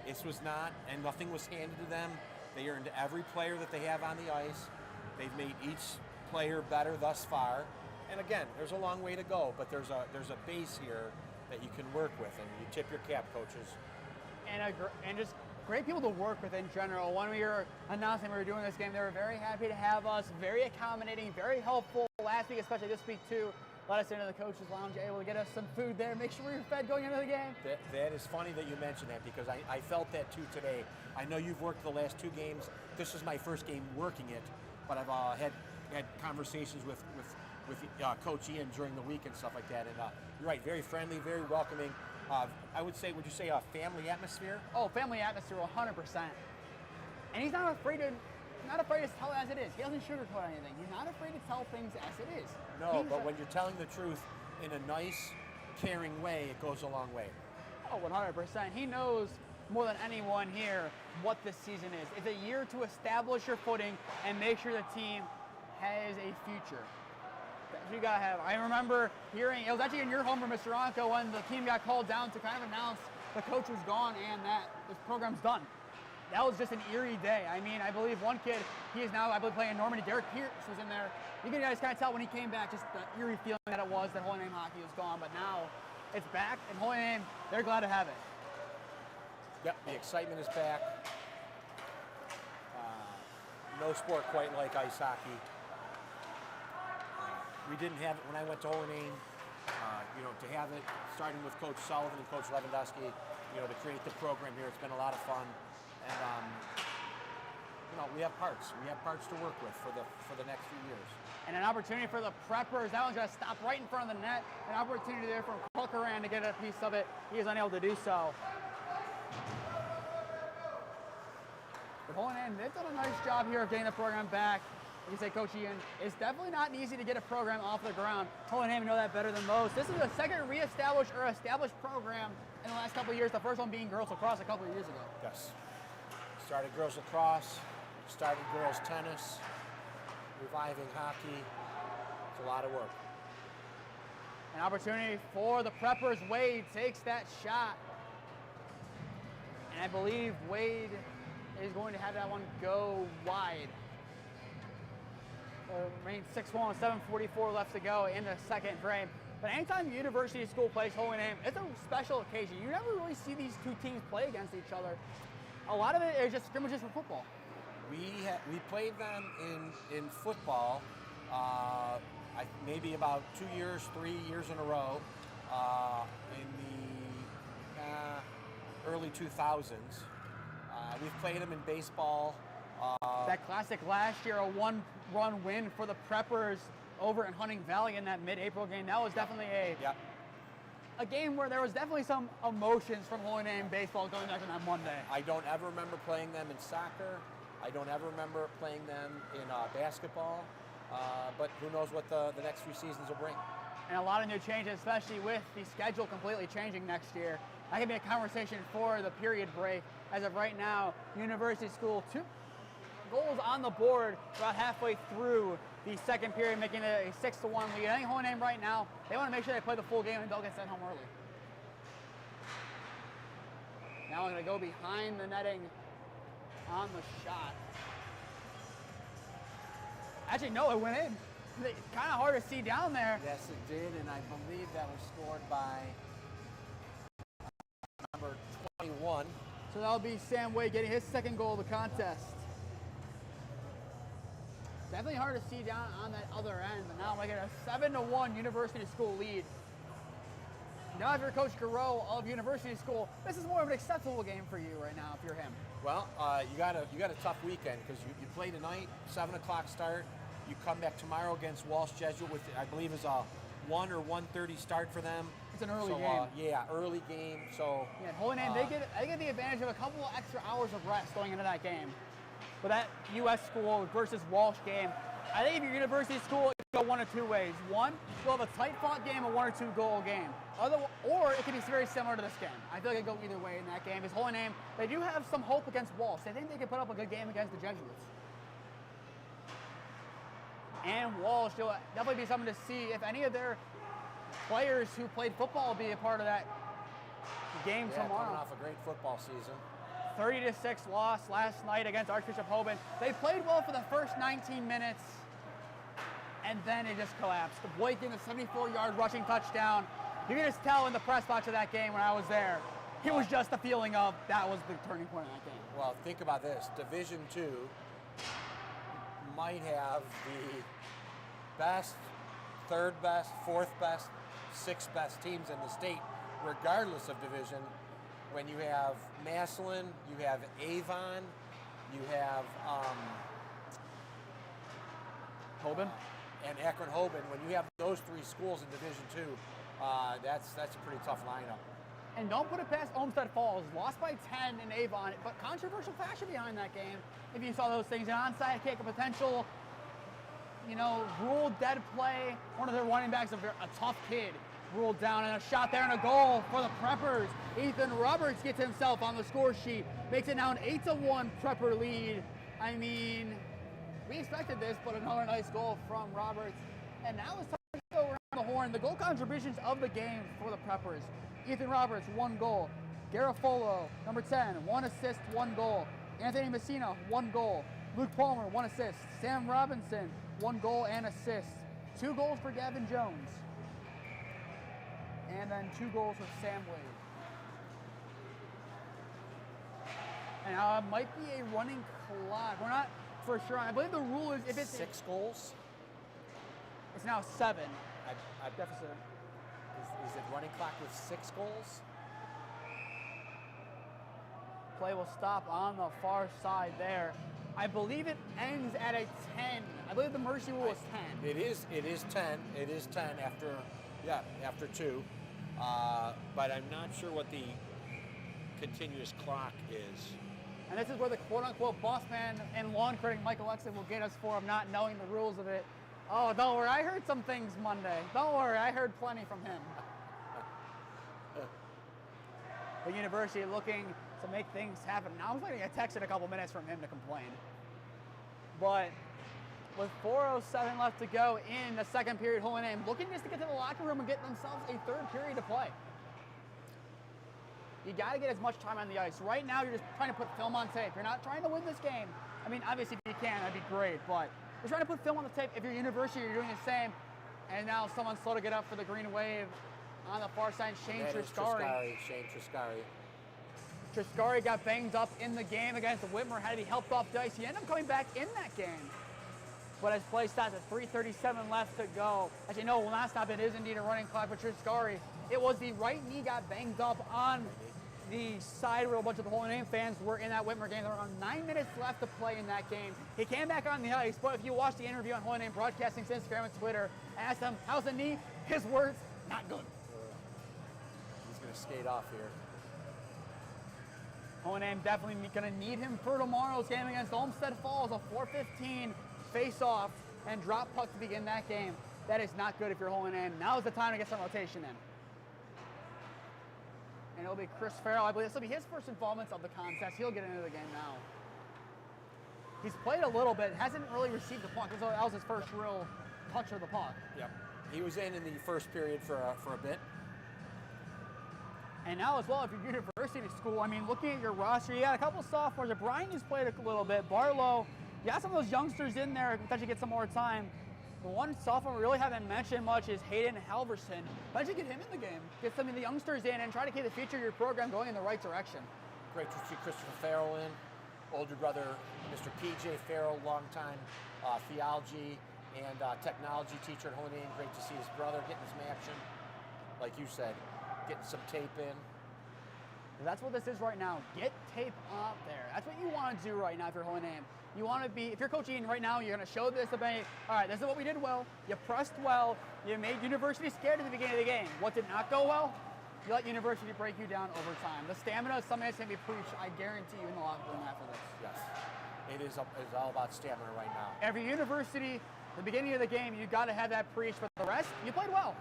This was not, and nothing was handed to them. They earned every player that they have on the ice. They've made each player better thus far. And again, there's a long way to go, but there's a base here that you can work with, and you tip your cap, coaches. And just great people to work with in general. When we were announcing we were doing this game, they were very happy to have us, very accommodating, very helpful. Last week, especially this week too, let us into the coaches' lounge, able to get us some food there, make sure we were fed going into the game. That is funny that you mentioned that, because I felt that too today. I know you've worked the last 2 games. This is my first game working it, but I've had conversations with Coach Ian during the week and stuff like that. And you're right, very friendly, very welcoming. I would say, would you say a family atmosphere? Oh, family atmosphere, 100%. And he's not afraid to tell it as it is. He doesn't sugarcoat anything. He's not afraid to tell things as it is. No, but when you're telling the truth in a nice, caring way, it goes a long way. Oh, 100%. He knows more than anyone here what this season is. It's a year to establish your footing and make sure the team has a future. You gotta have. I remember hearing, it was actually in your home room, Mr. Ontko, when the team got called down to kind of announce the coach was gone and that this program's done. That was just an eerie day. I mean, I believe one kid, he is now, I believe, playing in Normandy. Derek Pierce was in there. You can guys kind of tell when he came back, just the eerie feeling that it was that Holy Name hockey was gone. But now it's back, and Holy Name, they're glad to have it. Yep, the excitement is back. No sport quite like ice hockey. We didn't have it when I went to Holy Name. To have it, starting with Coach Sullivan and Coach Lewandowski, to create the program here, it's been a lot of fun. And we have parts. We have parts to work with for the next few years. And an opportunity for the preppers. That one's going to stop right in front of the net. An opportunity there for Culkeran to get a piece of it. He is unable to do so. But Holy Name, they've done a nice job here of getting the program back. Like you say, Coach Ian, it's definitely not easy to get a program off the ground. Holy Name know that better than most. This is the second established program in the last couple of years. The first one being girls lacrosse a couple of years ago. Yes. Started girls lacrosse, started girls tennis, reviving hockey. It's a lot of work. An opportunity for the preppers. Wade takes that shot. And I believe Wade is going to have that one go wide. Remains 6-1, 7:44 left to go in the second frame. But anytime University School plays Holy Name, it's a special occasion. You never really see these two teams play against each other. A lot of it is just scrimmages for football. We played them in football maybe about 2 years, 3 years in a row in the early 2000s. We've played them in baseball. That classic last year, a one-run win for the Preppers over in Hunting Valley in that mid-April game. That was definitely a game where there was definitely some emotions from Holy Name baseball going back on that Monday. I don't ever remember playing them in soccer. I don't ever remember playing them in basketball. But who knows what the next few seasons will bring. And a lot of new changes, especially with the schedule completely changing next year. That could be a conversation for the period break. As of right now, University School 2 goals on the board about halfway through the second period, making it a 6-1 lead. I think Holy Name right now, they want to make sure they play the full game and they'll get sent home early. Now I'm going to go behind the netting on the shot. Actually, no, it went in. Kind of hard to see down there. Yes, it did, and I believe that was scored by number 21. So that'll be Sam Wade getting his second goal of the contest. Definitely hard to see down on that other end, but now we get a 7-1 University School lead. Now if you're Coach Garreau of University School, this is more of an acceptable game for you right now if you're him. Well, you got a tough weekend because you play tonight, 7 o'clock start. You come back tomorrow against Walsh Jesuit with, I believe, is a 1 or 1:30 start for them. It's an early game. Yeah, early game. So yeah, Holy Name, they get the advantage of a couple of extra hours of rest going into that game. with that U.S. school versus Walsh game. I think if you're university school, it can go one of two ways. One, you'll have a tight-fought game, a 1 or 2 goal game. Or it can be very similar to this game. I feel like it could go either way in that game. His Holy Name, they do have some hope against Walsh. I think they can put up a good game against the Jesuits. And Walsh, you'll definitely be something to see if any of their players who played football will be a part of that game tomorrow. Coming off a great football season. 30-6 loss last night against Archbishop Hoban. They played well for the first 19 minutes, and then it just collapsed. Blake in the 74-yard rushing touchdown. You can just tell in the press box of that game when I was there, it was just the feeling of that was the turning point of that game. Well, think about this. Division II might have the best, third best, fourth best, sixth best teams in the state, regardless of division. When you have Massillon, you have Avon, you have Hoban? And Akron-Hoban. When you have those 3 schools in Division II, that's a pretty tough lineup. And don't put it past Olmsted Falls. Lost by 10 in Avon, but controversial fashion behind that game. If you saw those things, an onside kick, a potential, ruled dead play. One of their running backs, a tough kid, ruled down, and a shot there and a goal for the Preppers. Ethan Roberts gets himself on the score sheet, makes it now an 8-1 Prepper lead. I mean, we expected this, but another nice goal from Roberts. And now it's time to go around the horn. The goal contributions of the game for the Preppers. Ethan Roberts, 1 goal. Garofolo, number 10, 1 assist, 1 goal. Anthony Messina, 1 goal. Luke Palmer, 1 assist. Sam Robinson, 1 goal and assist. 2 goals for Gavin Jones. And then 2 goals for Sam Wade. And it might be a running clock. We're not for sure. I believe the rule is if it's 6 goals. It's now 7. I Deficit. Is it running clock with 6 goals? Play will stop on the far side there. I believe it ends at a 10. I believe the mercy rule is 10. It is 10. It is 10 after 2. But I'm not sure what the continuous clock is. And this is where the quote-unquote boss man and lawn critic Michael Exton will get us for not knowing the rules of it. Oh, don't worry, I heard some things Monday. Don't worry, I heard plenty from him. The university looking to make things happen. Now I was getting a text in a couple minutes from him to complain. But with 4:07 left to go in the second period, Holy Name looking just to get to the locker room and get themselves a third period to play. You got to get as much time on the ice. Right now, you're just trying to put film on tape. You're not trying to win this game. I mean, obviously, if you can, that'd be great. But you're trying to put film on the tape. If you're university, you're doing the same. And now someone's slow to get up for the green wave on the far side. Shane Triscari. Shane Triscari. Triscari got banged up in the game against Whitmer. Had to be helped off the ice. He ended up coming back in that game. But as play stops at 3:37 left to go. Actually, no, will not stop. It is indeed a running clock. But Triscari, it was the right knee got banged up on the side where a bunch of the Holy Name fans were in that Whitmer game. There were around 9 minutes left to play in that game. He came back on the ice, but if you watch the interview on Holy Name Broadcasting's Instagram and Twitter, asked him, how's the knee? His words, not good. He's going to skate off here. Holy Name definitely going to need him for tomorrow's game against Olmsted Falls, a 4:15 face-off and drop puck to begin that game. That is not good if you're Holy Name. Now is the time to get some rotation in. And it'll be Chris Farrell. I believe this will be his first involvement of the contest. He'll get into the game now. He's played a little bit, hasn't really received the puck. That was his first real touch of the puck. Yep. He was in the first period for a bit. And now as well, if you're university school, I mean, looking at your roster, you got a couple sophomores. Brian has played a little bit. Barlow, you got some of those youngsters in there who potentially get some more time. The one sophomore we really haven't mentioned much is Hayden Halverson. Why don't you get him in the game? Get some of the youngsters in and try to keep the future of your program going in the right direction. Great to see Christopher Farrell in. Older brother, Mr. P.J. Farrell, longtime theology and technology teacher at Holy Name. Great to see his brother getting some action. Like you said, getting some tape in. That's what this is right now. Get tape up there. That's what you want to do right now if you're Holy Name. You want to be, if you're coaching right now, you're going to show this to be, all right, this is what we did well. You pressed well. You made University scared at the beginning of the game. What did not go well? You let University break you down over time. The stamina is something that's going to be preached, I guarantee you, in the locker room after this. Yes. it is all about stamina right now. Every university, the beginning of the game, you got to have that preach, but the rest, you played well.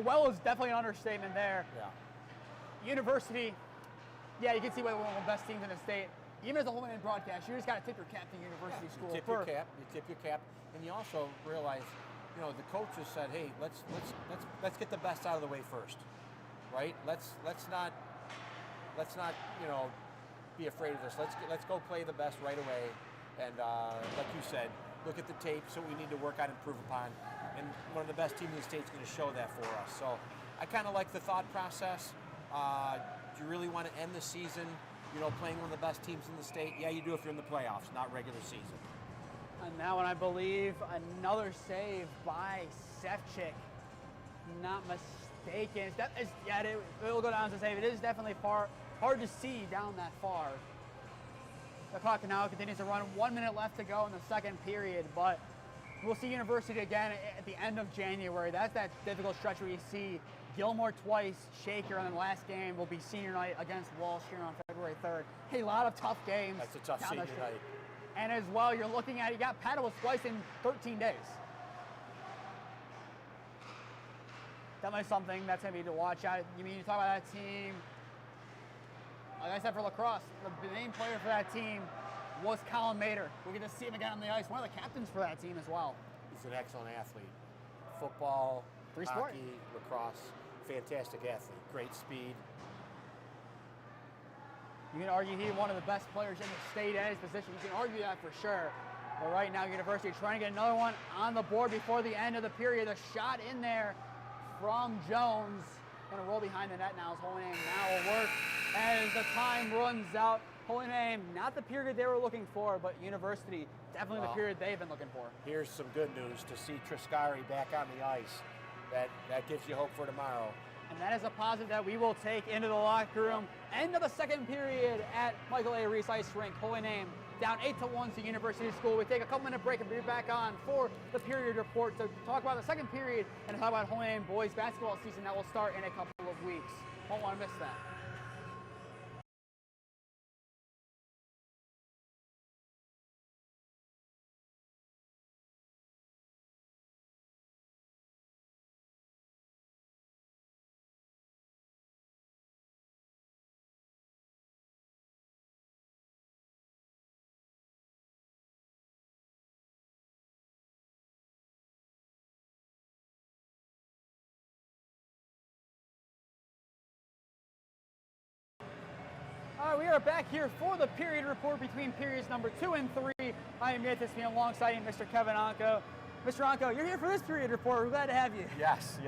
Well is definitely an understatement there. Yeah. University, yeah, you can see one of the best teams in the state. Even as a Holy Name broadcast, you just got to tip your cap to university school. You tip your cap, and you also realize, the coaches said, hey, let's get the best out of the way first, right? Let's not be afraid of this. Let's go play the best right away, and like you said, look at the tape, so we need to work on, improve upon, and one of the best teams in the state is going to show that for us. So I kind of like the thought process. Do you really want to end the season, playing one of the best teams in the state? Yeah, you do if you're in the playoffs, not regular season. And now, and I believe another save by Sefcik. Not mistaken. It will go down as a save. It is definitely hard to see down that far. The clock now continues to run. 1 minute left to go in the second period, but we'll see University again at the end of January. That's that difficult stretch where you see Gilmore twice, Shaker, and then the last game will be senior night against Walsh here on February 3rd. A lot of tough games. That's a tough senior night. And as well, you're looking at, you got Paddle twice in 13 days. Definitely something that's going to be to watch out. You talk about that team. Like I said, for lacrosse, the main player for that team was Colin Mater. We get to see him again on the ice. One of the captains for that team as well. He's an excellent athlete. Football, Three-sport. hockey, lacrosse, fantastic athlete. Great speed. You can argue he's one of the best players in the state at his position. You can argue that for sure. But right now, University trying to get another one on the board before the end of the period. A shot in there from Jones. Going to roll behind the net now as Holy Name now will work as the time runs out. Holy Name, not the period they were looking for, but University, definitely the period they've been looking for. Here's some good news to see Triscari back on the ice. That gives you hope for tomorrow. And that is a positive that we will take into the locker room. End of the second period at Michael A. Ries Ice Rink. Holy Name down 8-1 to University School. We take a couple-minute break and be back on for the period report to talk about the second period and talk about Holy Name boys basketball season that will start in a couple of weeks. Won't want to miss that. All right, we are back here for the period report between periods number 2 and 3. I am Nathan Smee alongside Mr. Kevin Ontko. Mr. Ontko, you're here for this period report. We're glad to have you. Yes.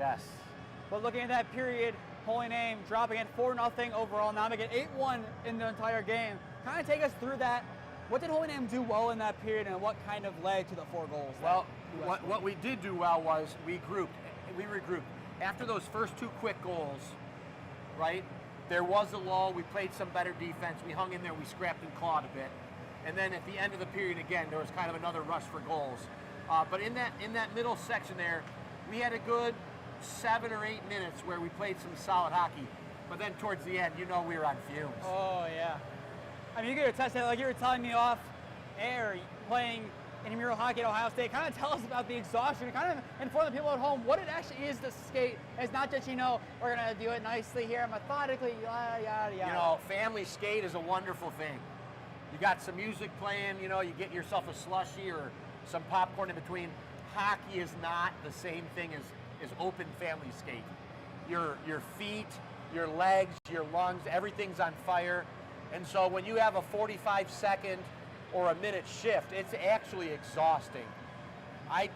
But looking at that period, Holy Name dropping it 4-0 overall. Now making 8-1 in the entire game. Kind of take us through that. What did Holy Name do well in that period, and what kind of led to the 4 goals? Well, what we did do well was we regrouped. After those first 2 quick goals, right? There was a lull. We played some better defense. We hung in there. We scrapped and clawed a bit. And then at the end of the period, again, there was kind of another rush for goals. But in that middle section there, we had a good 7 or 8 minutes where we played some solid hockey. But then towards the end, we were on fumes. Oh, yeah. I mean, you get a test that, like you were telling me off air, playing intramural hockey at Ohio State. Kind of tell us about the exhaustion. Kind of inform the people at home what it actually is to skate. It's not just, we're going to do it nicely here, methodically, yada, yada, yada. Family skate is a wonderful thing. You got some music playing, you get yourself a slushie or some popcorn in between. Hockey is not the same thing as open family skate. Your feet, your legs, your lungs, everything's on fire. And so when you have a 45-second or a minute shift, it's actually exhausting. I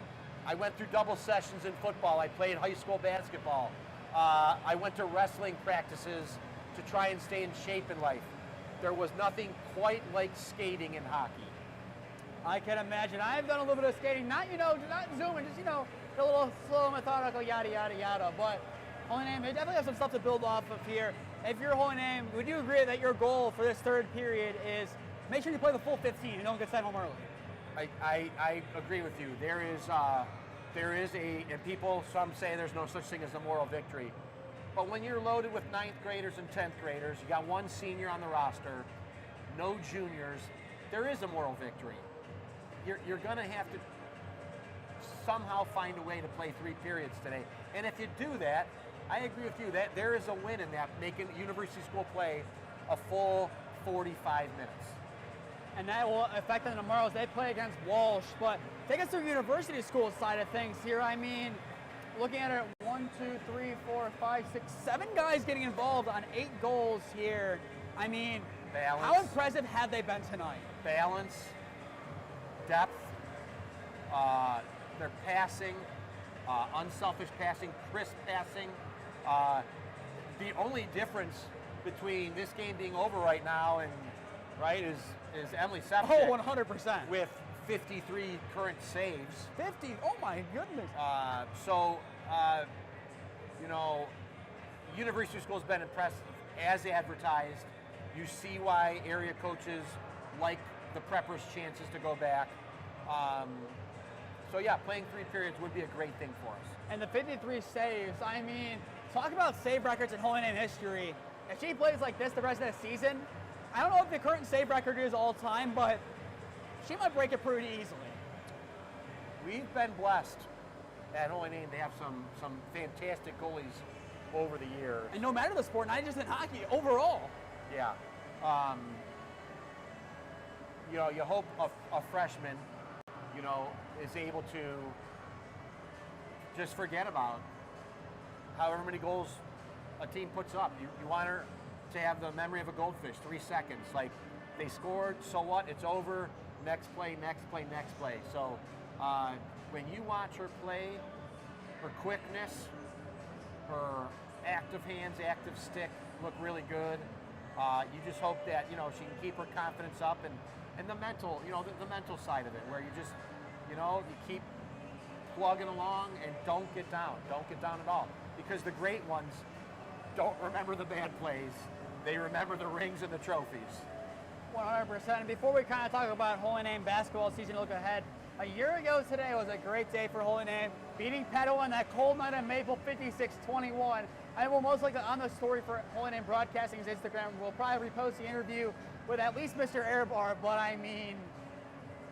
went through double sessions in football. I played high school basketball. I went to wrestling practices to try and stay in shape in life. There was nothing quite like skating in hockey. I can imagine. I've done a little bit of skating, not zooming, just, a little slow, methodical, yada, yada, yada. But Holy Name, they definitely have some stuff to build off of here. If you're Holy Name, would you agree that your goal for this third period is make sure you play the full 15 and don't get sent home early? I agree with you. There is and people, some say there's no such thing as a moral victory. But when you're loaded with 9th graders and 10th graders, you got 1 senior on the roster, no juniors, there is a moral victory. You're going to have to somehow find a way to play 3 periods today. And if you do that, I agree with you that there is a win in that, making University School play a full 45 minutes. And that will affect them tomorrow as they play against Walsh. But take us through University School side of things here. I mean, looking at it, 1, 2, 3, 4, 5, 6, 7 guys getting involved on 8 goals here. I mean, balance. How impressive have they been tonight? Balance, depth, their passing, unselfish passing, crisp passing. The only difference between this game being over right now and is Emily Sepchik. Oh, 100%. With 53 current saves. 50? Oh my goodness. You know, University School's been impressive as advertised. You see why area coaches like the Preppers' chances to go back. So yeah, playing 3 periods would be a great thing for us. And the 53 saves, I mean, talk about save records in Holy Name history. If she plays like this the rest of the season, I don't know what the current save record is all time, but she might break it pretty easily. We've been blessed at Holy Name to have some fantastic goalies over the years. And no matter the sport, not just in hockey, overall. Yeah. You know, you hope a freshman, you know, is able to just forget about however many goals a team puts up. You want her to have the memory of a goldfish, 3 seconds. Like, they scored, so what? It's over. Next play, next play, next play. So when you watch her play, her quickness, her active hands, active stick look really good. You just hope that, you know, she can keep her confidence up and the mental, you know, the mental side of it, where you just, you know, you keep plugging along and don't get down. Don't get down at all. Because the great ones don't remember the bad plays. They remember the rings and the trophies. 100%. And before we kind of talk about Holy Name basketball season, look ahead. A year ago today was a great day for Holy Name, beating Padua on that cold night in Maple, 56-21. I will most likely on the story for Holy Name Broadcasting's Instagram. We'll probably repost the interview with at least Mr. Airbar, but I mean,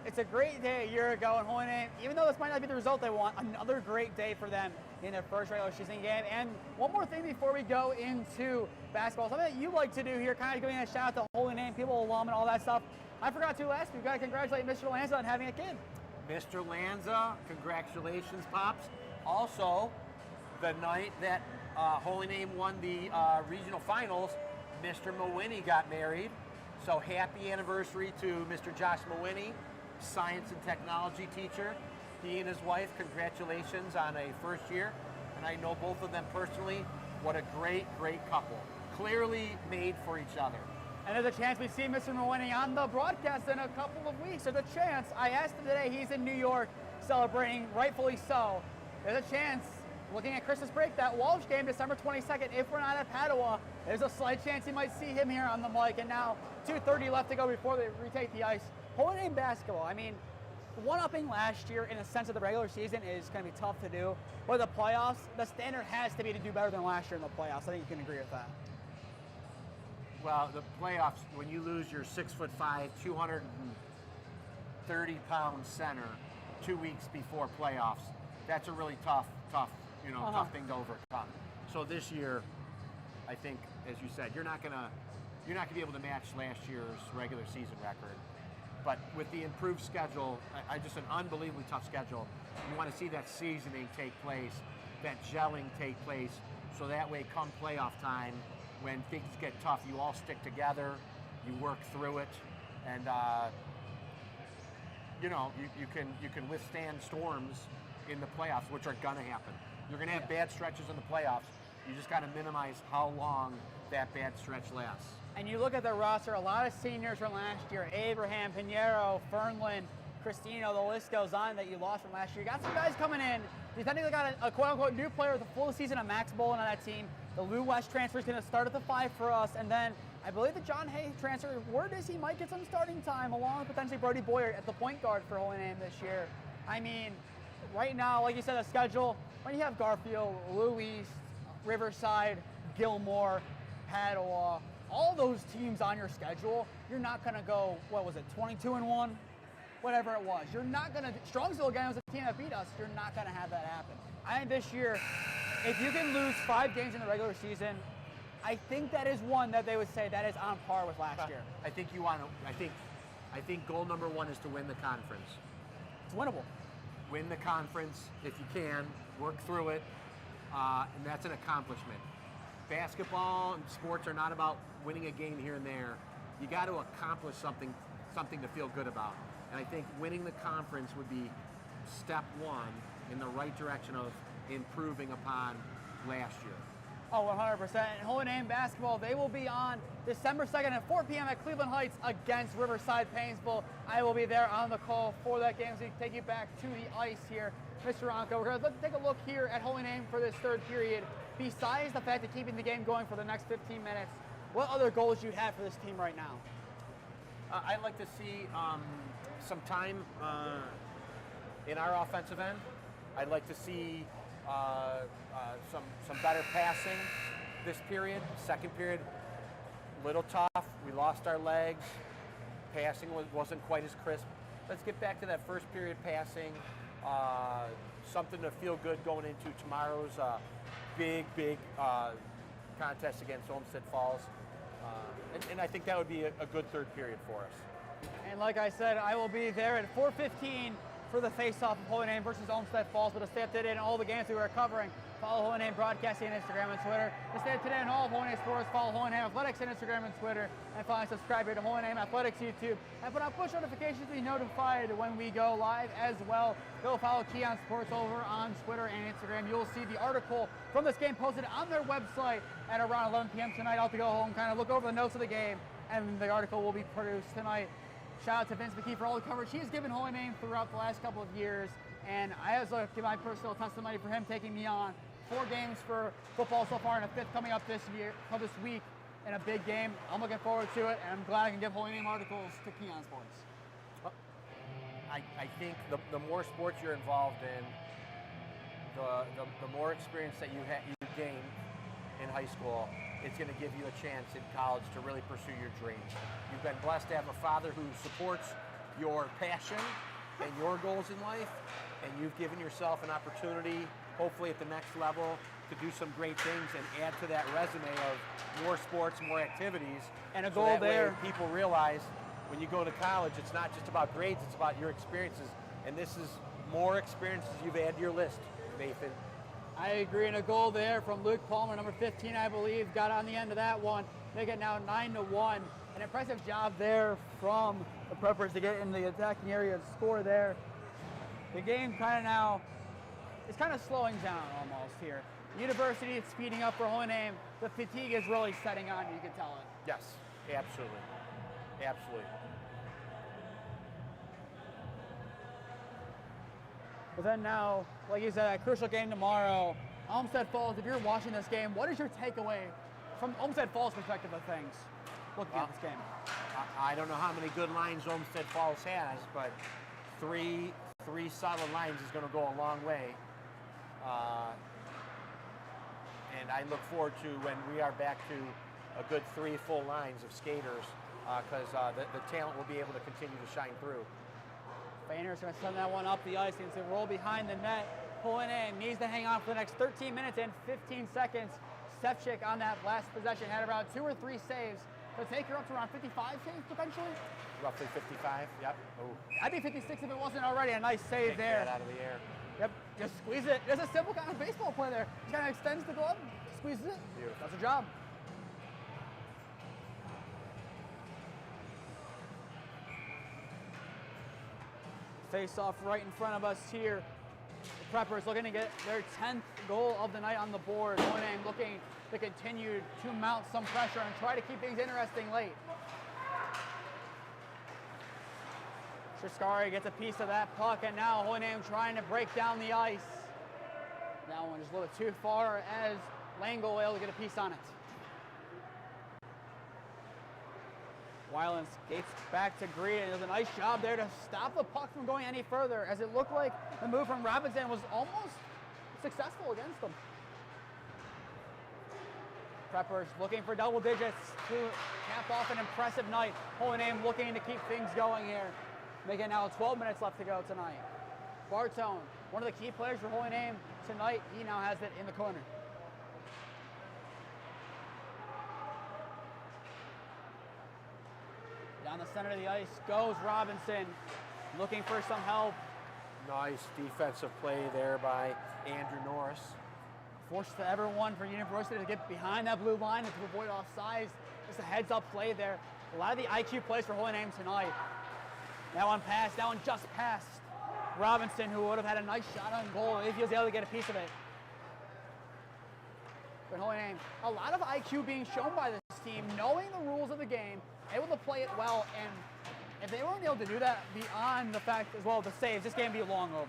it's a great day a year ago in Holy Name. Even though this might not be the result they want, another great day for them in their first regular season game. And one more thing before we go into basketball, something that you like to do here, kind of giving a shout out to Holy Name, people, alum, and all that stuff. I forgot to last week. We've got to congratulate Mr. Lanza on having a kid. Mr. Lanza, congratulations, Pops. Also, the night that Holy Name won the regional finals, Mr. Mawhinney got married. So happy anniversary to Mr. Josh Mawhinney, science and technology teacher. He and his wife, congratulations on a first year. And I know both of them personally. What a great, great couple. Clearly made for each other. And there's a chance we see Mr. Mawhinney on the broadcast in a couple of weeks. There's a chance. I asked him today, he's in New York celebrating, rightfully so. There's a chance, looking at Christmas break, that Walsh game, December 22nd, if we're not at Padua, there's a slight chance you might see him here on the mic. And now 2:30 left to go before they retake the ice. Holy Name basketball, I mean, one-upping last year in the sense of the regular season is going to be tough to do. But the playoffs, the standard has to be to do better than last year in the playoffs. I think you can agree with that. Well, the playoffs, when you lose your 6'5", 230-pound center 2 weeks before playoffs, that's a really tough thing to overcome. So this year, I think, as you said, you're not gonna be able to match last year's regular season record. But with the improved schedule, just an unbelievably tough schedule. You want to see that seasoning take place, that gelling take place, so that way, come playoff time, when things get tough, you all stick together, you work through it, and you can withstand storms in the playoffs, which are gonna happen. You're gonna have bad stretches in the playoffs. You just gotta minimize how long that bad stretch lasts. And you look at the roster, a lot of seniors from last year, Abraham, Pinheiro, Fernlin, Cristino, the list goes on that you lost from last year. You got some guys coming in. You technically got a quote-unquote new player with a full season of Max Bolin on that team. The Lou West transfer is going to start at the 5 for us. And then I believe the John Hay transfer, word is he might get some starting time along with potentially Brody Boyer at the point guard for Holy Name this year. I mean, right now, like you said, the schedule, when you have Garfield, Louis, Riverside, Gilmore, Padua, all those teams on your schedule, you're not going to go, what was it, 22-1? Whatever it was. You're not going to, Strongsville again was a team that beat us. You're not going to have that happen. I think this year, if you can lose 5 games in the regular season, I think that is one that they would say that is on par with last year. I think I think goal number 1 is to win the conference. It's winnable. Win the conference if you can, work through it, and that's an accomplishment. Basketball and sports are not about winning a game here and there. You got to accomplish something to feel good about. And I think winning the conference would be step 1 in the right direction of improving upon last year. Oh, 100%. And Holy Name basketball, they will be on December 2nd at 4 p.m. at Cleveland Heights against Riverside Painesville. I will be there on the call for that game, so we can take you back to the ice here. Mr. Ontko, we're going to take a look here at Holy Name for this 3rd period. Besides the fact of keeping the game going for the next 15 minutes, what other goals you have for this team right now? I'd like to see some time in our offensive end. I'd like to see some better passing this period. 2nd period, a little tough. We lost our legs. Passing wasn't quite as crisp. Let's get back to that 1st period passing. Something to feel good going into tomorrow's big contest against Olmsted Falls. And I think that would be a good 3rd period for us. And like I said, I will be there at 4:15 for the face-off of Holy Name versus Olmsted Falls. But to stay up to date on all the games we are covering, follow Holy Name Broadcasting on Instagram and Twitter. To stay up to date on all of Holy Name sports, follow Holy Name Athletics on Instagram and Twitter. And finally, subscribe here to Holy Name Athletics YouTube. And put on push notifications to be notified when we go live as well. Go follow Keon Sports over on Twitter and Instagram. You'll see the article from this game posted on their website at around 11 p.m. tonight. I'll have to go home, kind of look over the notes of the game, and the article will be produced tonight. Shout out to Vince McKee for all the coverage he's given Holy Name throughout the last couple of years. And I also give my personal testimony for him taking me on 4 games for football so far and a 5th coming up this week in a big game. I'm looking forward to it, and I'm glad I can give Holy Name articles to Keon Sports. I think the more sports you're involved in, the more experience that you gain in high school, it's going to give you a chance in college to really pursue your dreams. You've been blessed to have a father who supports your passion and your goals in life, and you've given yourself an opportunity, hopefully at the next level, to do some great things and add to that resume of more sports, more activities. And a goal there. People realize when you go to college, it's not just about grades, it's about your experiences. And this is more experiences you've added to your list, Nathan. I agree, and a goal there from Luke Palmer, number 15, I believe, got on the end of that one. Make it now 9-1. An impressive job there from the Preppers to get in the attacking area and score there. The game it's kind of slowing down almost here. The University is speeding up for Holy Name. The fatigue is really setting on, you can tell it. Yes, absolutely. Absolutely. But then now, like you said, a crucial game tomorrow. Olmsted Falls, if you're watching this game, what is your takeaway from Olmsted Falls' perspective of things looking at this game? I don't know how many good lines Olmsted Falls has, but three solid lines is going to go a long way. And I look forward to when we are back to a good 3 full lines of skaters, because the talent will be able to continue to shine through. Fainer's going to send that one up the ice and roll behind the net. Pulling in, needs to hang on for the next 13 minutes and 15 seconds. Stepchik on that last possession had around 2 or 3 saves. So take her up to around 55 saves potentially? Roughly 55, yep. Ooh. I'd be 56 if it wasn't already a nice save there. That out of the air. Yep, just squeeze it. There's a simple kind of baseball play there. Just kind of extends the glove, squeezes it. Beautiful. That's a job. Face off right in front of us here. The Preppers looking to get their 10th goal of the night on the board. Holy Name looking to continue to mount some pressure and try to keep things interesting late. Shishkari gets a piece of that puck, and now Holy Name trying to break down the ice. That one just a little too far as Langle will able to get a piece on it. Weiland skates back to Green and does a nice job there to stop the puck from going any further, as it looked like the move from Robinson was almost successful against them. Preppers looking for double digits to cap off an impressive night. Holy Name looking to keep things going here. Making now 12 minutes left to go tonight. Bartone, one of the key players for Holy Name tonight, he now has it in the corner. Down the center of the ice goes Robinson, looking for some help. Nice defensive play there by Andrew Norris. Forced everyone for University to get behind that blue line and to avoid offsides. Just a heads-up play there. A lot of the IQ plays for Holy Name tonight. That one passed, that one just passed Robinson, who would have had a nice shot on goal if he was able to get a piece of it. But Holy Name, a lot of IQ being shown by this team, knowing the rules of the game, able to play it well, and if they weren't able to do that beyond the fact as well, the saves, this game would be long over.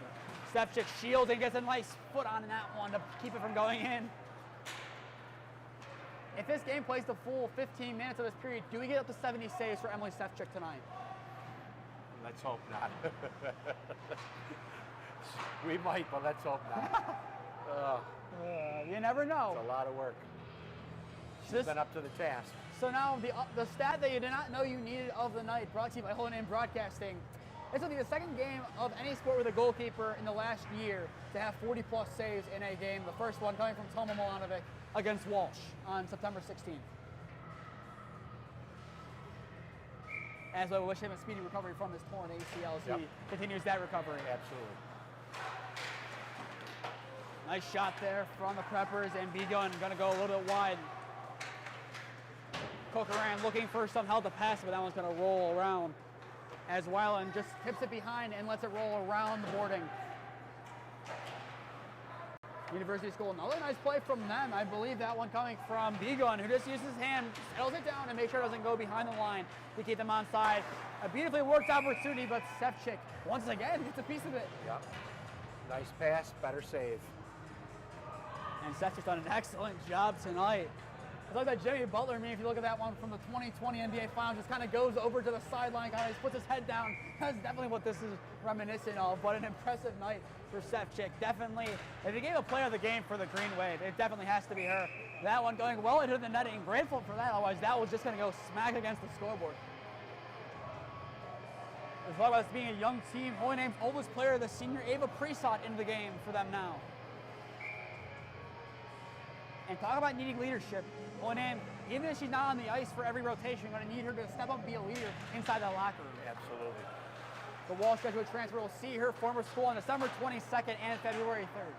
Stepchik shields and gets a nice foot on that one to keep it from going in. If this game plays the full 15 minutes of this period, do we get up to 70 saves for Emily Stepchik tonight? Let's hope not. We might, but let's hope not. You never know. It's a lot of work. She's been up to the task. So now the stat that you did not know you needed of the night, brought to you by Holy Name Broadcasting. This will be the second game of any sport with a goalkeeper in the last year to have 40-plus saves in a game. The first one coming from Toma Milanovic against Walsh on September 16th. As well, we wish him a speedy recovery from his torn ACL as he continues that recovery. Absolutely. Nice shot there from the Preppers, and Begun going to go a little bit wide. Kokoran looking for some help to pass, but that one's going to roll around as Weiland just tips it behind and lets it roll around the boarding. University School, another nice play from them. I believe that one coming from Begun, who just uses his hand, settles it down, and makes sure it doesn't go behind the line to keep them onside. A beautifully worked opportunity, but Stepchik, once again, gets a piece of it. Yep. Nice pass, better save. And Stepchik's done an excellent job tonight. It's like that Jimmy Butler meme, if you look at that one from the 2020 NBA Finals, just kind of goes over to the sideline, kind of puts his head down. That's definitely what this is reminiscent of, but an impressive night for Stepchik. Definitely, if you gave a player of the game for the Green Wave, it definitely has to be her. That one going well into the netting, grateful for that, otherwise that was just going to go smack against the scoreboard. As well as being a young team, Holy Name's oldest player, the senior Ava Presot, into the game for them now. And talk about needing leadership. Holy Name, even if she's not on the ice for every rotation, you're going to need her to step up and be a leader inside that locker room. Absolutely. The Walsh graduate transfer will see her former school on December 22nd and February 3rd.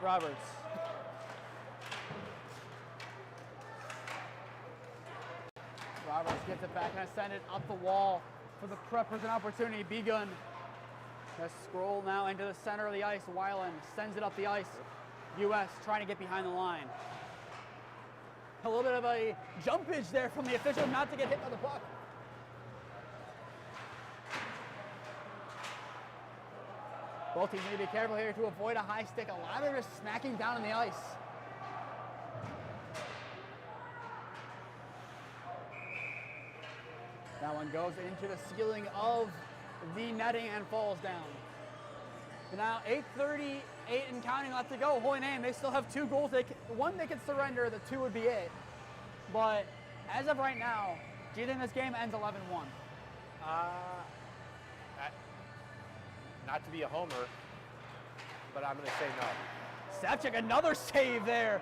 Roberts. Roberts gets it back and send it up the wall for the Preppers, an opportunity. Begun. Let's scroll now into the center of the ice. Weiland sends it up the ice. U.S. trying to get behind the line. A little bit of a jumpage there from the official not to get hit by the puck. Both teams need to be careful here to avoid a high stick. A lot of just smacking down on the ice. That one goes into the ceiling of the netting and falls down. Now 8:38 and counting left to go. Holy Name, they still have 2 goals. One they could surrender, the 2 would be it. But as of right now, do you think this game ends 11-1? Not to be a homer, but I'm going to say no. Savchik, another save there.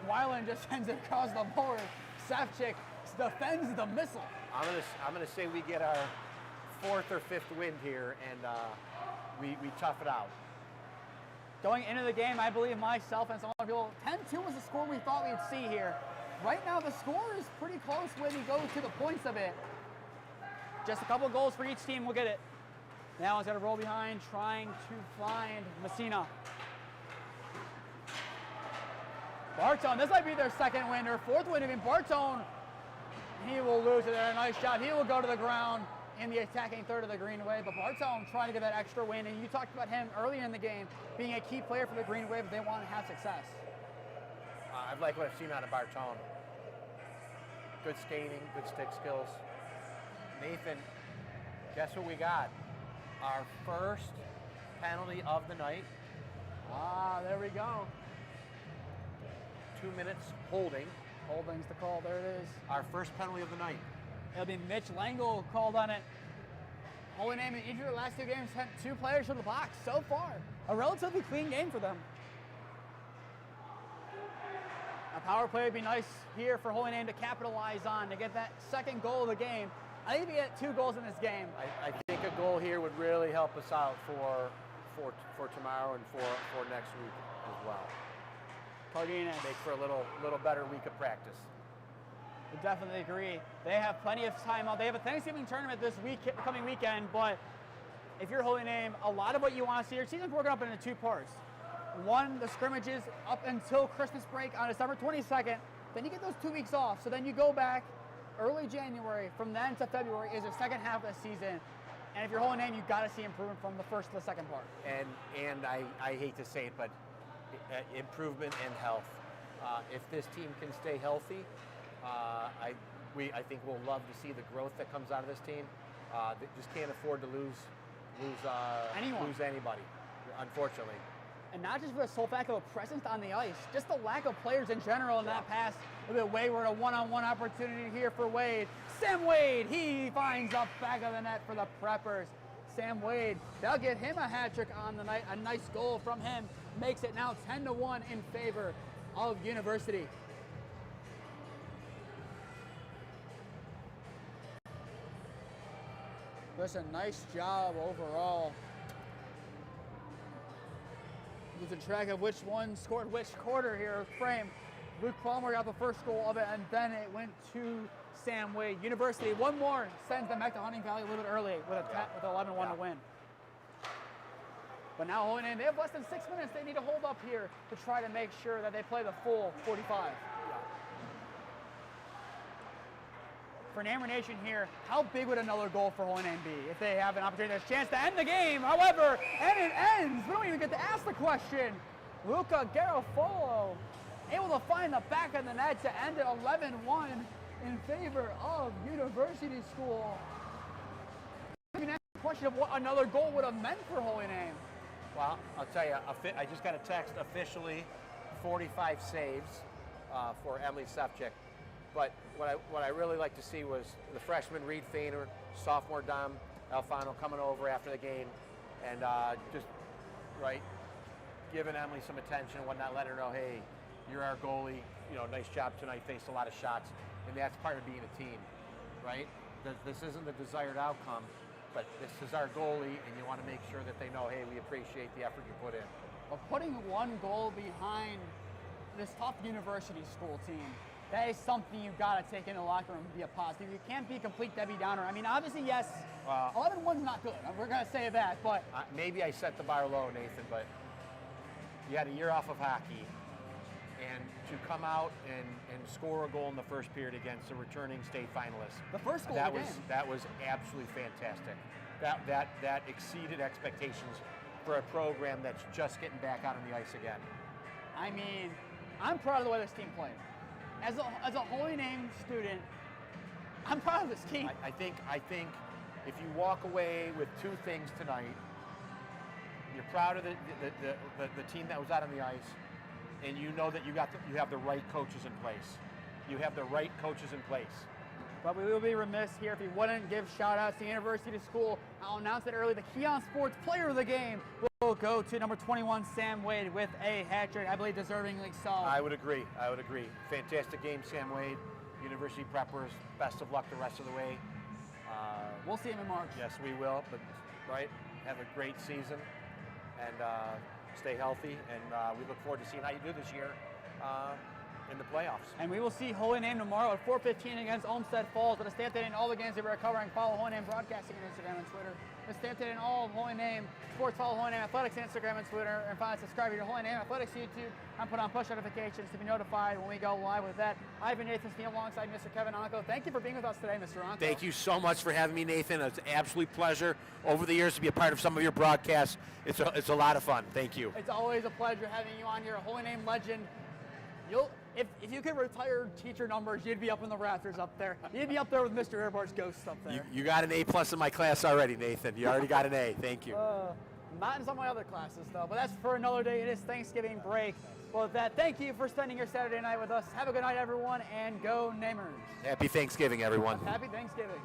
Weiland just sends it across the board. Savchik defends the missile. I'm going to say we get our 4th or 5th win here, and we tough it out. Going into the game, I believe myself and some other people, 10-2 was the score we thought we'd see here. Right now, the score is pretty close when you go to the points of it. Just a couple goals for each team will get it. Now he's got to roll behind, trying to find Messina. Bartone, this might be their 2nd win or 4th win. Even Bartone, he will lose it there. Nice shot. He will go to the ground in the attacking third of the Green Wave. But Bartone trying to get that extra win. And you talked about him earlier in the game being a key player for the Green Wave if they want to have success. I like what I've seen out of Bartone. Good skating, good stick skills. Nathan, guess what we got? Our first penalty of the night. Ah, there we go. 2 minutes holding. Holding's the call. There it is. Our first penalty of the night. It'll be Mitch Langle called on it. Holy Name in each of the last 2 games sent 2 players from the box so far. A relatively clean game for them. A power play would be nice here for Holy Name to capitalize on, to get that second goal of the game. I think if we get 2 goals in this game. I think a goal here would really help us out for tomorrow and for next week as well. Cardenas. Make for a little better week of practice. I definitely agree. They have plenty of time out. They have a Thanksgiving tournament this coming weekend, but if you're Holy Name, a lot of what you want to see, your season's broken up into 2 parts. One, the scrimmages up until Christmas break on December 22nd. Then you get those 2 weeks off. So then you go back early January. From then to February is the second half of the season. And if you're Holy Name, you've got to see improvement from the first to the second part. And I hate to say it, but improvement and health. If this team can stay healthy, I think we'll love to see the growth that comes out of this team. They just can't afford to lose anybody, unfortunately. And not just for the sole fact of a presence on the ice, just the lack of players in general in that pass. A bit Wayward, a one-on-one opportunity here for Wade. Sam Wade, he finds the back of the net for the Preppers. Sam Wade, they'll get him a hat trick on the night. A nice goal from him makes it now 10-1 in favor of University. Listen, nice job overall. Losing track of which one scored which quarter here. Frame. Luke Palmer got the first goal of it, and then it went to Sam Wade. University, one more, sends them back to Hunting Valley a little bit early with a 11-1 to win. But now Holy Name, they have less than 6 minutes. They need to hold up here to try to make sure that they play the full 45. For Namor Nation here, how big would another goal for Holy Name be if they have an opportunity, a chance to end the game? However, and it ends. We don't even get to ask the question. Luca Garofalo able to find the back of the net to end it 11-1 in favor of University School. I mean, that's the question of what another goal would have meant for Holy Name. Well, I'll tell you, I just got a text officially 45 saves for Emily Sefcik. But what I really like to see was the freshman Reed Fainer, sophomore Dom Alfano coming over after the game and just giving Emily some attention and whatnot, letting her know, hey, you're our goalie. You know, nice job tonight. Faced a lot of shots, and that's part of being a team, right? This isn't the desired outcome, but this is our goalie, and you want to make sure that they know, hey, we appreciate the effort you put in. But putting one goal behind this tough University School team, that is something you've got to take in the locker room and be a positive. You can't be a complete Debbie Downer. I mean, obviously, yes, 11-1's not good. We're going to say that, but... maybe I set the bar low, Nathan, but you had a year off of hockey, and to come out and score a goal in the first period against a returning state finalist. The first goal of the game. That was absolutely fantastic. That exceeded expectations for a program that's just getting back out on the ice again. I mean, I'm proud of the way this team played. As a Holy Name student, I'm proud of this team. I think if you walk away with 2 things tonight, you're proud of the team that was out on the ice, and you know that you have the right coaches in place. You have the right coaches in place. But we will be remiss here if we wouldn't give shout-outs to University School. I'll announce it early. The Keon Sports Player of the Game will go to number 21, Sam Wade, with a hat trick. I believe deservingly so. I would agree. Fantastic game, Sam Wade. University Preppers, best of luck the rest of the way. We'll see him in March. Yes, we will. But have a great season and stay healthy. And we look forward to seeing how you do this year in the playoffs. And we will see Holy Name tomorrow at 4:15 against Olmsted Falls. To stay updated on all the games that we're covering, follow Holy Name Broadcasting on Instagram and Twitter. To stay updated on all of Holy Name sports, follow Holy Name Athletics on Instagram and Twitter. And finally, subscribe to your Holy Name Athletics YouTube and put on push notifications to be notified when we go live with that. I've been Nathan Smee alongside Mr. Kevin Ontko. Thank you for being with us today, Mr. Ontko. Thank you so much for having me, Nathan. It's an absolute pleasure over the years to be a part of some of your broadcasts. It's a lot of fun. Thank you. It's always a pleasure having you on here, a Holy Name legend. If you could retire teacher numbers, you'd be up in the rafters up there. You'd be up there with Mr. Airbar's ghost up there. You got an A+ in my class already, Nathan. You already got an A. Thank you. Not in some of my other classes, though, but that's for another day. It is Thanksgiving break. Well, with that, thank you for spending your Saturday night with us. Have a good night, everyone, and go Namers. Happy Thanksgiving, everyone. Happy Thanksgiving.